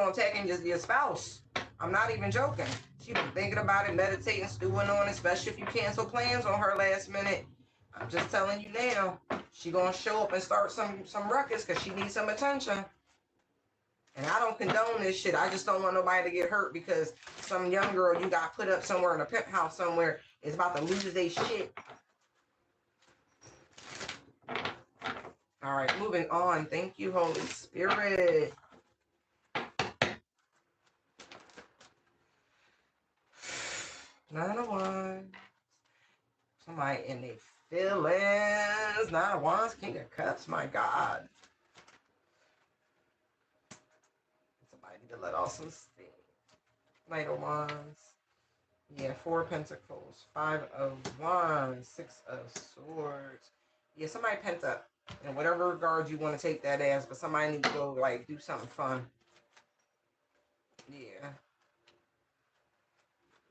A: on attacking your spouse. I'm not even joking. She been thinking about it, meditating, stewing on it, especially if you cancel plans on her last minute. I'm just telling you now, she gonna show up and start some ruckus because she needs some attention. And I don't condone this shit. I just don't want nobody to get hurt because some young girl you got put up somewhere in a pimp house somewhere is about to lose their shit. All right, moving on. Thank you, Holy Spirit. Nine of Wands. Somebody in their feelings. Nine of Wands, King of Cups. My God. Somebody need to let off some steam. Knight of Wands. Yeah, Four of Pentacles. Five of Wands. Six of Swords. Yeah, somebody pent up. In whatever regard you want to take that as, but somebody needs to go, like, do something fun. Yeah.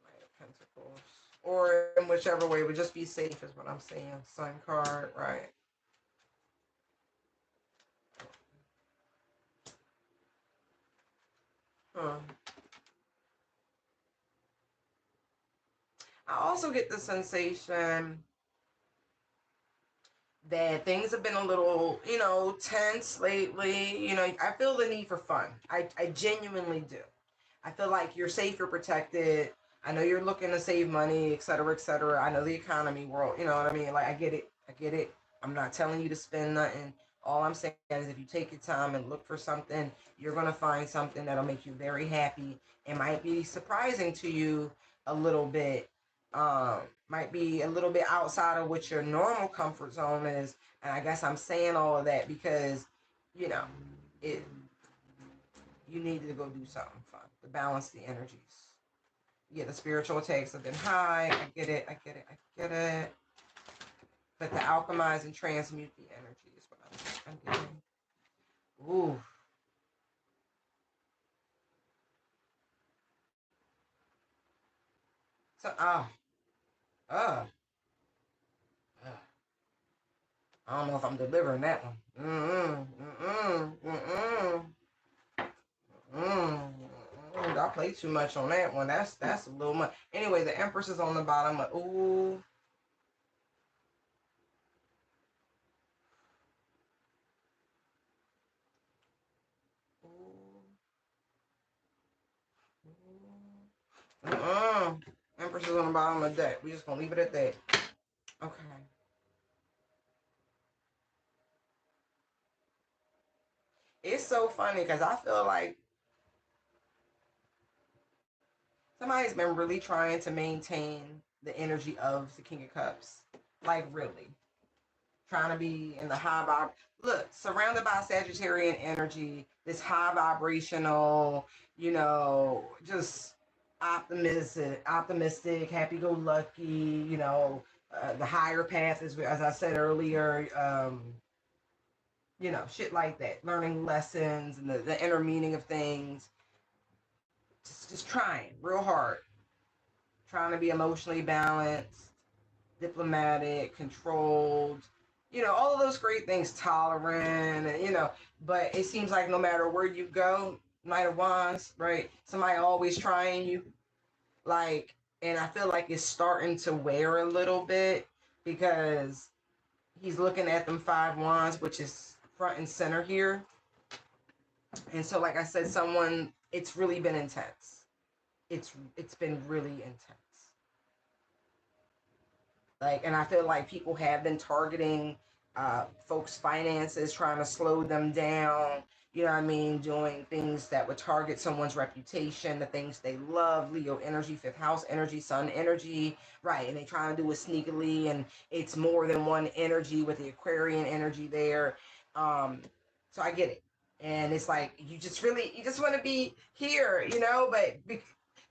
A: Knight of Pentacles. Or in whichever way, but just be safe is what I'm saying. Sun card, right? Huh. I also get the sensation that things have been a little, tense lately. I feel the need for fun. I genuinely do. I feel like you're safe, you're protected. I know you're looking to save money, et cetera, et cetera. I know the economy world, you know what I mean? Like, I get it. I get it. I'm not telling you to spend nothing. All I'm saying is if you take your time and look for something, you're going to find something that'll make you very happy. It might be surprising to you a little bit. Might be a little bit outside of what your normal comfort zone is. And I guess I'm saying all of that because, it you need to go do something fun to balance the energies. Yeah, the spiritual attacks have been high. I get it. I get it. I get it. But to alchemize and transmute the energy is what I'm getting. Ooh. So, uh, I don't know if I'm delivering that one. Mm-mm, mm-mm, mm-mm. I play too much on that one. That's a little much. Anyway, the Empress is on the bottom. Ooh. Empress is on the bottom of the deck. We just gonna leave it at that. Okay. It's so funny because I feel like somebody's been really trying to maintain the energy of the King of Cups. Like, really. Trying to be in the high vibe. Look, surrounded by Sagittarian energy, this high vibrational, just optimistic, happy-go-lucky, the higher path is, as I said earlier, shit like that. Learning lessons and the inner meaning of things. Just trying real hard. Trying to be emotionally balanced, diplomatic, controlled, all of those great things, tolerant, and, but it seems like no matter where you go, Knight of Wands, right? Somebody always trying you. Like, and I feel like it's starting to wear a little bit because he's looking at them 5 wands, which is front and center here. And so, like I said, it's really been intense. It's been really intense. Like, and I feel like people have been targeting folks' finances, trying to slow them down. You know what I mean? Doing things that would target someone's reputation, the things they love. Leo energy, fifth house energy, sun energy, right? And they try to do it sneakily, and it's more than one energy with the Aquarian energy there. So I get it, and it's like you just want to be here, but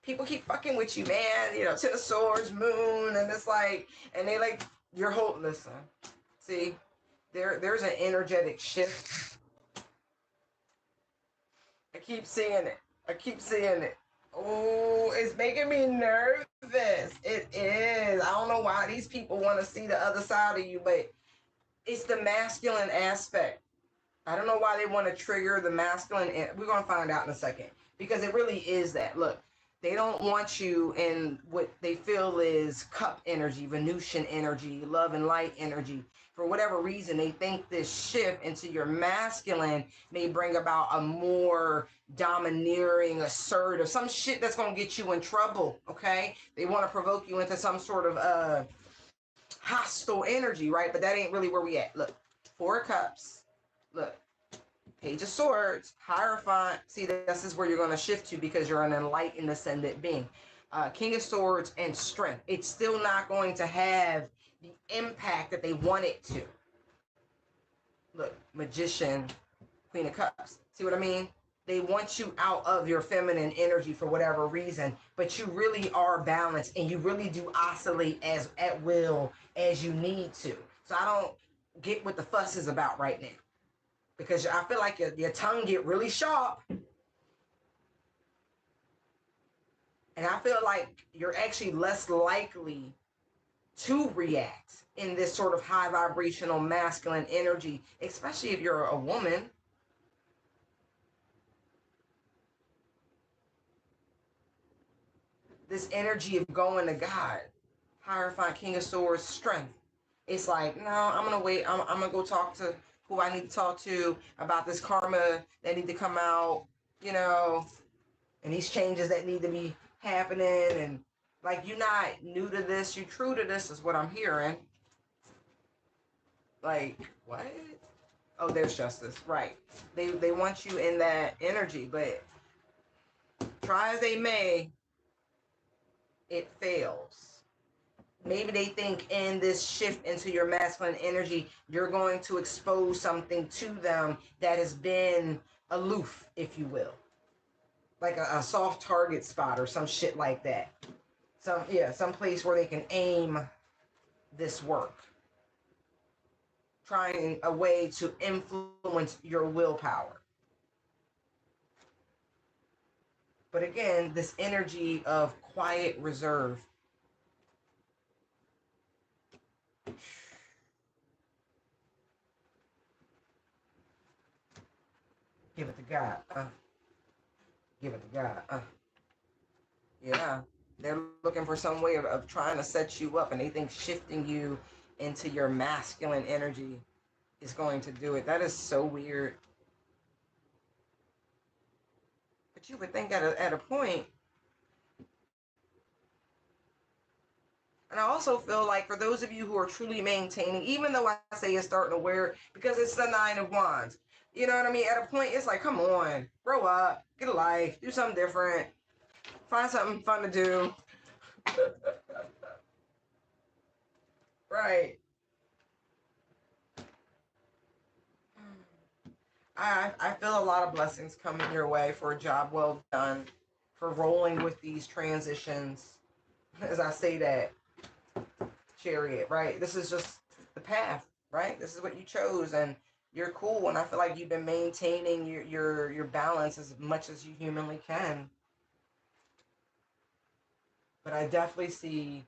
A: people keep fucking with you, man. Ten of Swords, Moon, and it's like, and they like your whole. Listen, see, there's an energetic shift. I keep seeing it. Oh, it's making me nervous. It is. I don't know why these people want to see the other side of you, but it's the masculine aspect. I don't know why they want to trigger the masculine. We're going to find out in a second because it really is that. Look, they don't want you in what they feel is cup energy, Venusian energy, love and light energy. For whatever reason, they think this shift into your masculine may bring about a more domineering, assertive, some shit that's going to get you in trouble, okay? They want to provoke you into some sort of hostile energy, right? But that ain't really where we at. Look, 4 of Cups. Look, Page of Swords, Hierophant. See, this is where you're going to shift to because you're an enlightened ascendant being. King of Swords and Strength. It's still not going to have the impact that they want it to. Look, Magician, Queen of Cups. See what I mean? They want you out of your feminine energy for whatever reason, but you really are balanced and you really do oscillate as at will as you need to. So I don't get what the fuss is about right now. Because I feel like your tongue get really sharp. And I feel like you're actually less likely to react in this sort of high vibrational masculine energy, especially if you're a woman. This energy of going to God. Hierophant, King of Swords, Strength. It's like, no, I'm going to wait. I'm going to go talk to who I need to talk to about this karma that need to come out, and these changes that need to be happening. And like, you're not new to this, you're true to this is what I'm hearing. Like, what? Oh, there's Justice, right? They want you in that energy, but try as they may, it fails. Maybe they think in this shift into your masculine energy, you're going to expose something to them that has been aloof, if you will. Like a soft target spot or some shit like that. Some place where they can aim this work. Trying a way to influence your willpower. But again, this energy of quiet reserve. Give it to God. Give it to God. Yeah. They're looking for some way of trying to set you up, and they think shifting you into your masculine energy is going to do it. That is so weird. But you would think at a point, and I also feel like for those of you who are truly maintaining, even though I say it's starting to wear, because it's the Nine of Wands, you know what I mean? At a point, it's like, come on, grow up, get a life, do something different, find something fun to do. Right. I feel a lot of blessings coming your way for a job well done, for rolling with these transitions. As I say that, Chariot, right? This is just the path, right? This is what you chose, and you're cool. And I feel like you've been maintaining your balance as much as you humanly can. But I definitely see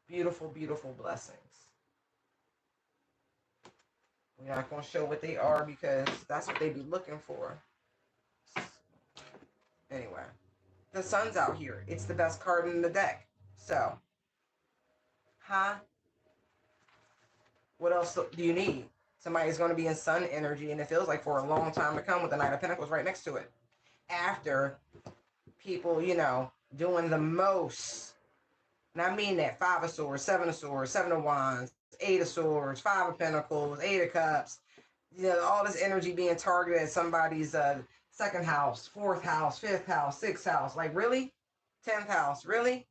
A: beautiful, beautiful blessings. We're not going to show what they are because that's what they be looking for. Anyway, the sun's out here. It's the best card in the deck. So, huh? What else do you need? Somebody's going to be in sun energy, and it feels like for a long time to come with the Knight of Pentacles right next to it. After people, doing the most. And I mean that. Five of Swords, Seven of Wands, Eight of Swords, Five of Pentacles, Eight of Cups. All this energy being targeted at somebody's second house, fourth house, fifth house, sixth house. Like, really? 10th house, really?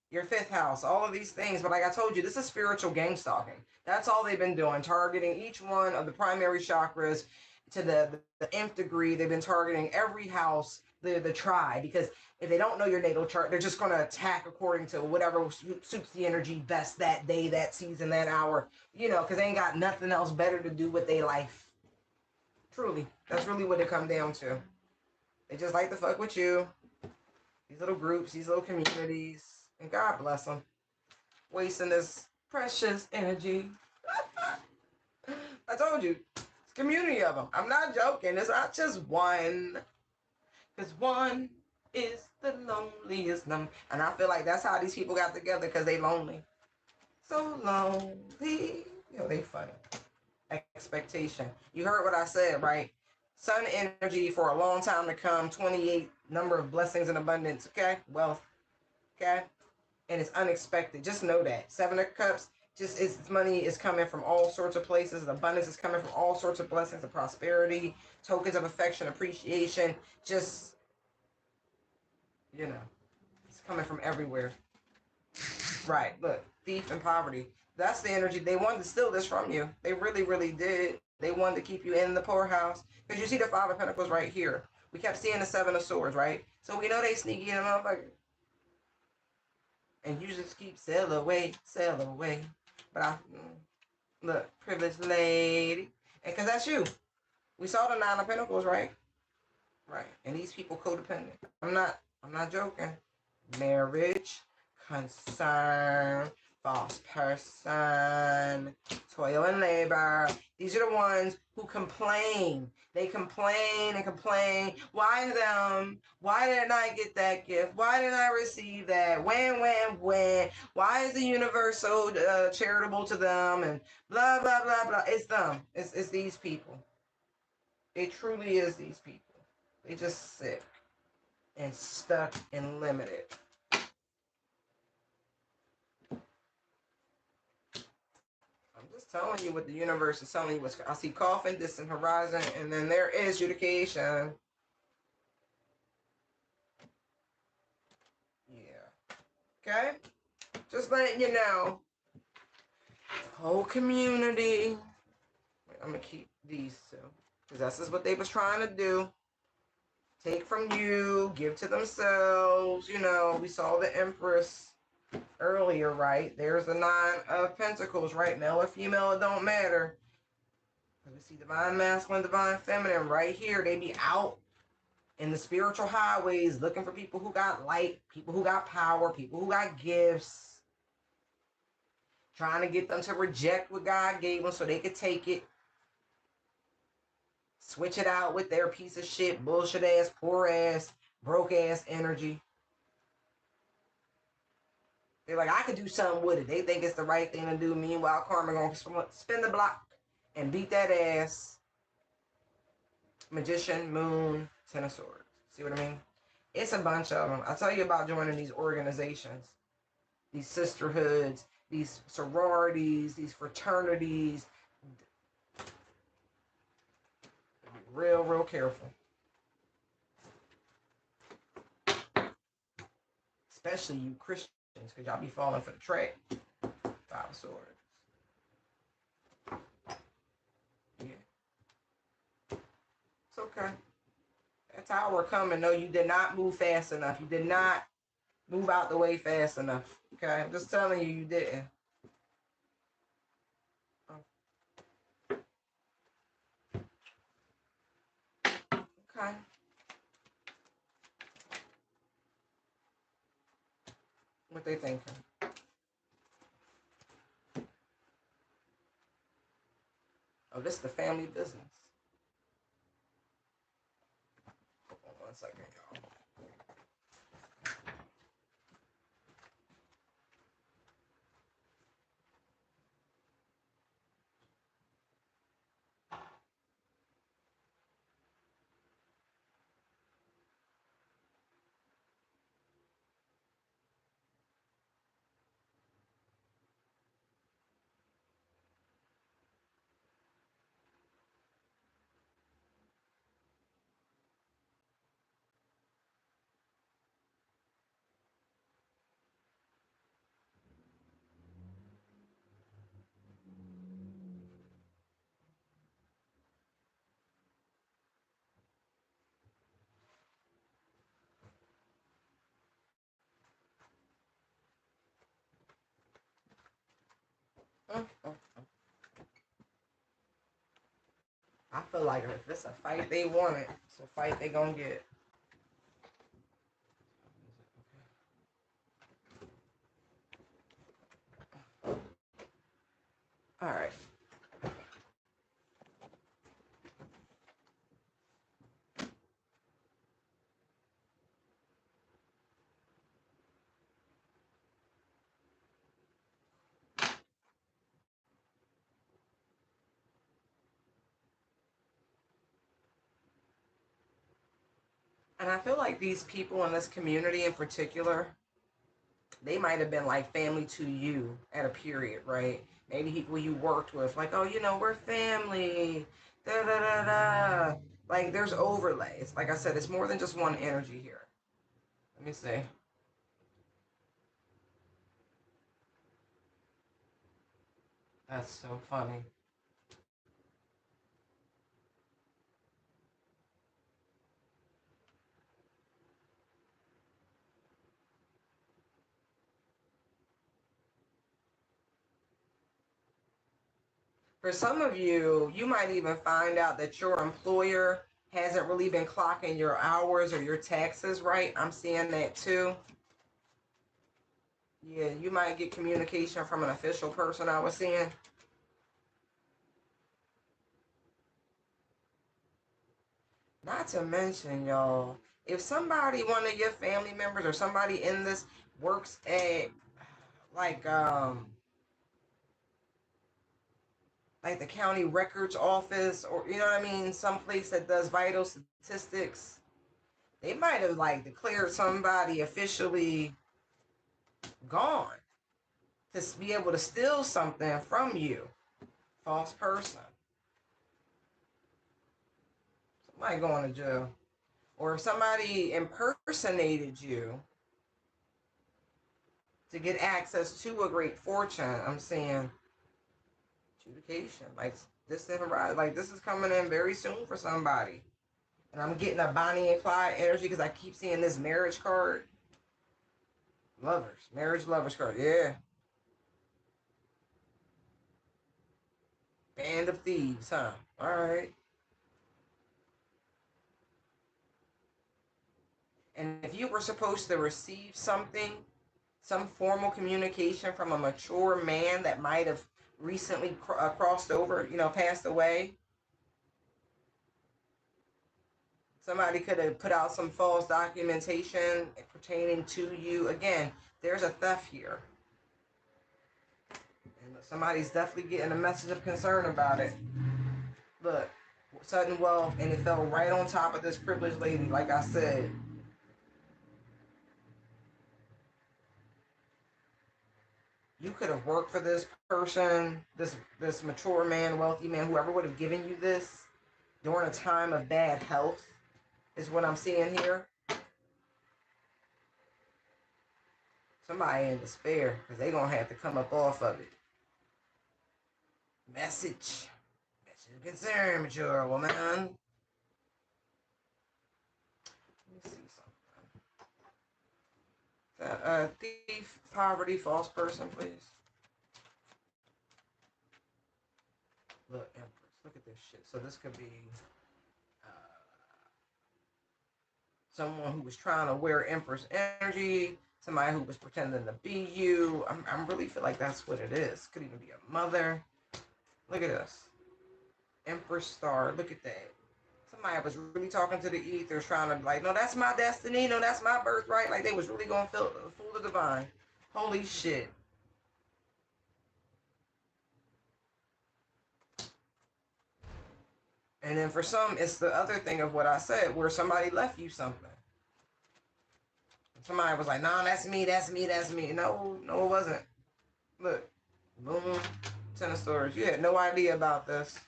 A: Your fifth house, all of these things. But like I told you, this is spiritual game stalking. That's all they've been doing, targeting each one of the primary chakras to the nth degree. They've been targeting every house, the tribe, because if they don't know your natal chart, they're just going to attack according to whatever suits the energy best that day, that season, that hour, because they ain't got nothing else better to do with their life. Truly, that's really what it comes down to. They just like to fuck with you. These little groups, these little communities, and God bless them, wasting this precious energy. I told you, it's a community of them. I'm not joking. It's not just one, because one is the loneliest number. And I feel like that's how these people got together, because they lonely. So lonely. They funny. Expectation. You heard what I said, right? Sun energy for a long time to come. 28 number of blessings and abundance. Okay? Wealth. Okay? And it's unexpected. Just know that. Seven of Cups, just its money is coming from all sorts of places. Abundance is coming from all sorts of blessings and prosperity, tokens of affection, appreciation. Just, it's coming from everywhere. Right. Look, thief and poverty. That's the energy. They wanted to steal this from you. They really, really did. They wanted to keep you in the poorhouse. Because you see the Five of Pentacles right here. We kept seeing the Seven of Swords, right? So we know they sneaky in a motherfucker. And you just keep sail away. But look, privileged lady. And because that's you. We saw the Nine of Pentacles, right? Right. And these people codependent. I'm not joking. Marriage, concern, false person, toil and labor. These are the ones who complain. They complain and complain. Why them? Why didn't I get that gift? Why didn't I receive that? When? Why is the universe so charitable to them? And blah, blah, blah, blah. It's them. It's these people. It truly is these people. They just sick and stuck and limited. I'm just telling you what the universe is telling you. I see coffin, distant horizon, and then there is judication. Yeah. Okay? Just letting you know. Whole community. Wait, I'm going to keep these two. Because this is what they was trying to do. Take from you, give to themselves. We saw the Empress earlier, right? There's the Nine of Pentacles, right? Male or female, it don't matter. We see divine masculine, divine feminine right here. They be out in the spiritual highways looking for people who got light, people who got power, people who got gifts, trying to get them to reject what God gave them so they could take it, switch it out with their piece of shit, bullshit ass, poor ass, broke ass energy. They're like, I could do something with it. They think it's the right thing to do. Meanwhile, karma gonna spin the block and beat that ass. Magician, moon, ten of swords. See what I mean? It's a bunch of them. I tell you about joining these organizations, these sisterhoods, these sororities, these fraternities. Be real, real careful. Especially you Christians, because y'all be falling for the trap. Five of swords. Yeah. It's okay. That tower coming. No, you did not move fast enough. You did not move out the way fast enough. Okay? I'm just telling you, you didn't. Okay. What they thinking? Oh, this is the family business. Hold on 1 second, y'all. I feel like if it's a fight they want it, it's a fight they gonna get. All right. And I feel like these people in this community in particular, they might have been like family to you at a period, right? Maybe people you worked with, like, oh, we're family. Da da da da. Like there's overlays. Like I said, it's more than just one energy here. Let me see. That's so funny. For some of you, you might even find out that your employer hasn't really been clocking your hours or your taxes right. I'm seeing that too. Yeah, you might get communication from an official person I was seeing. Not to mention, y'all, if somebody, one of your family members or somebody in this works at like um like the county records office, or you know what I mean, some place that does vital statistics, they might have like declared somebody officially gone to be able to steal something from you. False person. Somebody going to jail. Or if somebody impersonated you to get access to a great fortune, I'm saying adjudication. Like this is coming in very soon for somebody. And I'm getting a Bonnie and Clyde energy because I keep seeing this marriage card. Lovers. Marriage lovers card. Yeah. Band of thieves, huh? Alright. And if you were supposed to receive something, some formal communication from a mature man that might have recently crossed over, passed away, Somebody could have put out some false documentation pertaining to you. Again, there's a theft here. And somebody's definitely getting a message of concern about it. Look, sudden wealth, and it fell right on top of this privileged lady, like I said. You could have worked for this person, this mature man, wealthy man, whoever would have given you this during a time of bad health, is what I'm seeing here. Somebody in despair, because they're going to have to come up off of it. Message of concern, mature woman. Let me see something. Thief, poverty, false person, please. Look, Empress, look at this shit. So this could be someone who was trying to wear Empress energy, somebody who was pretending to be you. I really feel like that's what it is. Could even be a mother. Look at this. Empress star. Look at that. Somebody was really talking to the ethers, trying to be like, no, that's my destiny. No, that's my birthright. Like they was really going to fool the divine. Holy shit. And then for some, it's the other thing of what I said, where somebody left you something. Somebody was like, nah, that's me, that's me, that's me. No, it wasn't. Look, boom, 10 of swords. You had no idea about this.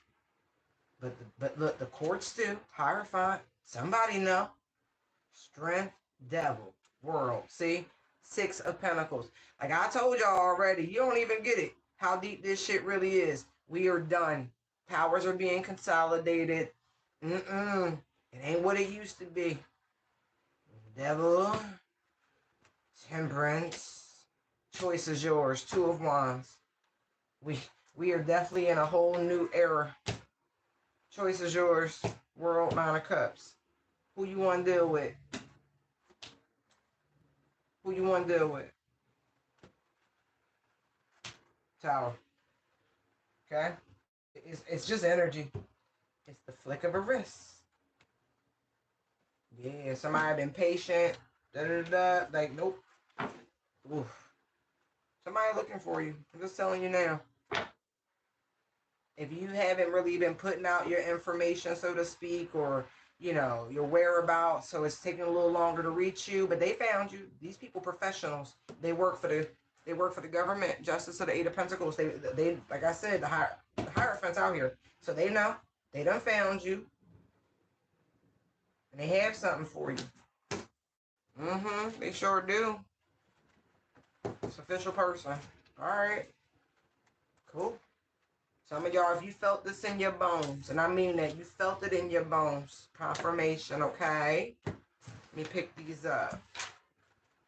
A: But look, the courts do. Hierophant. Somebody know. Strength, devil, world. See? 6 of Pentacles. Like I told y'all already, you don't even get it. How deep this shit really is. We are done. Powers are being consolidated. It ain't what it used to be. Devil. Temperance. Choice is yours. 2 of Wands. We are definitely in a whole new era. Choice is yours. World, 9 of Cups. Who you want to deal with? Who you want to deal with? Tower. Okay? It's just energy. It's the flick of a wrist. Yeah, somebody been patient. Like, nope. Oof. Somebody looking for you. I'm just telling you now. If you haven't really been putting out your information, so to speak, or your whereabouts, so it's taking a little longer to reach you, but they found you. These people professionals. They work for the government. Justice of the 8 of Pentacles. They like I said, the Hierophant's out here, so they know. They done found you, and they have something for you. They sure do. It's official person. All right. Cool. Some of y'all, if you felt this in your bones, and I mean that, you felt it in your bones. Confirmation, okay? Let me pick these up.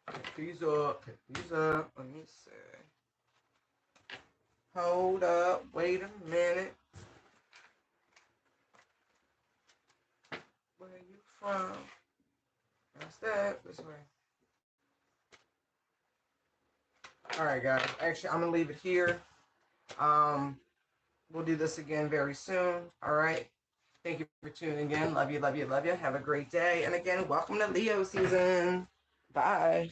A: Pick these up. Let me see. Hold up. Wait a minute. Where are you from? That's that. This way. All right, guys. Actually, I'm going to leave it here. We'll do this again very soon. All right. Thank you for tuning in. Love you, love you, love you. Have a great day. And again, welcome to Leo season. Bye.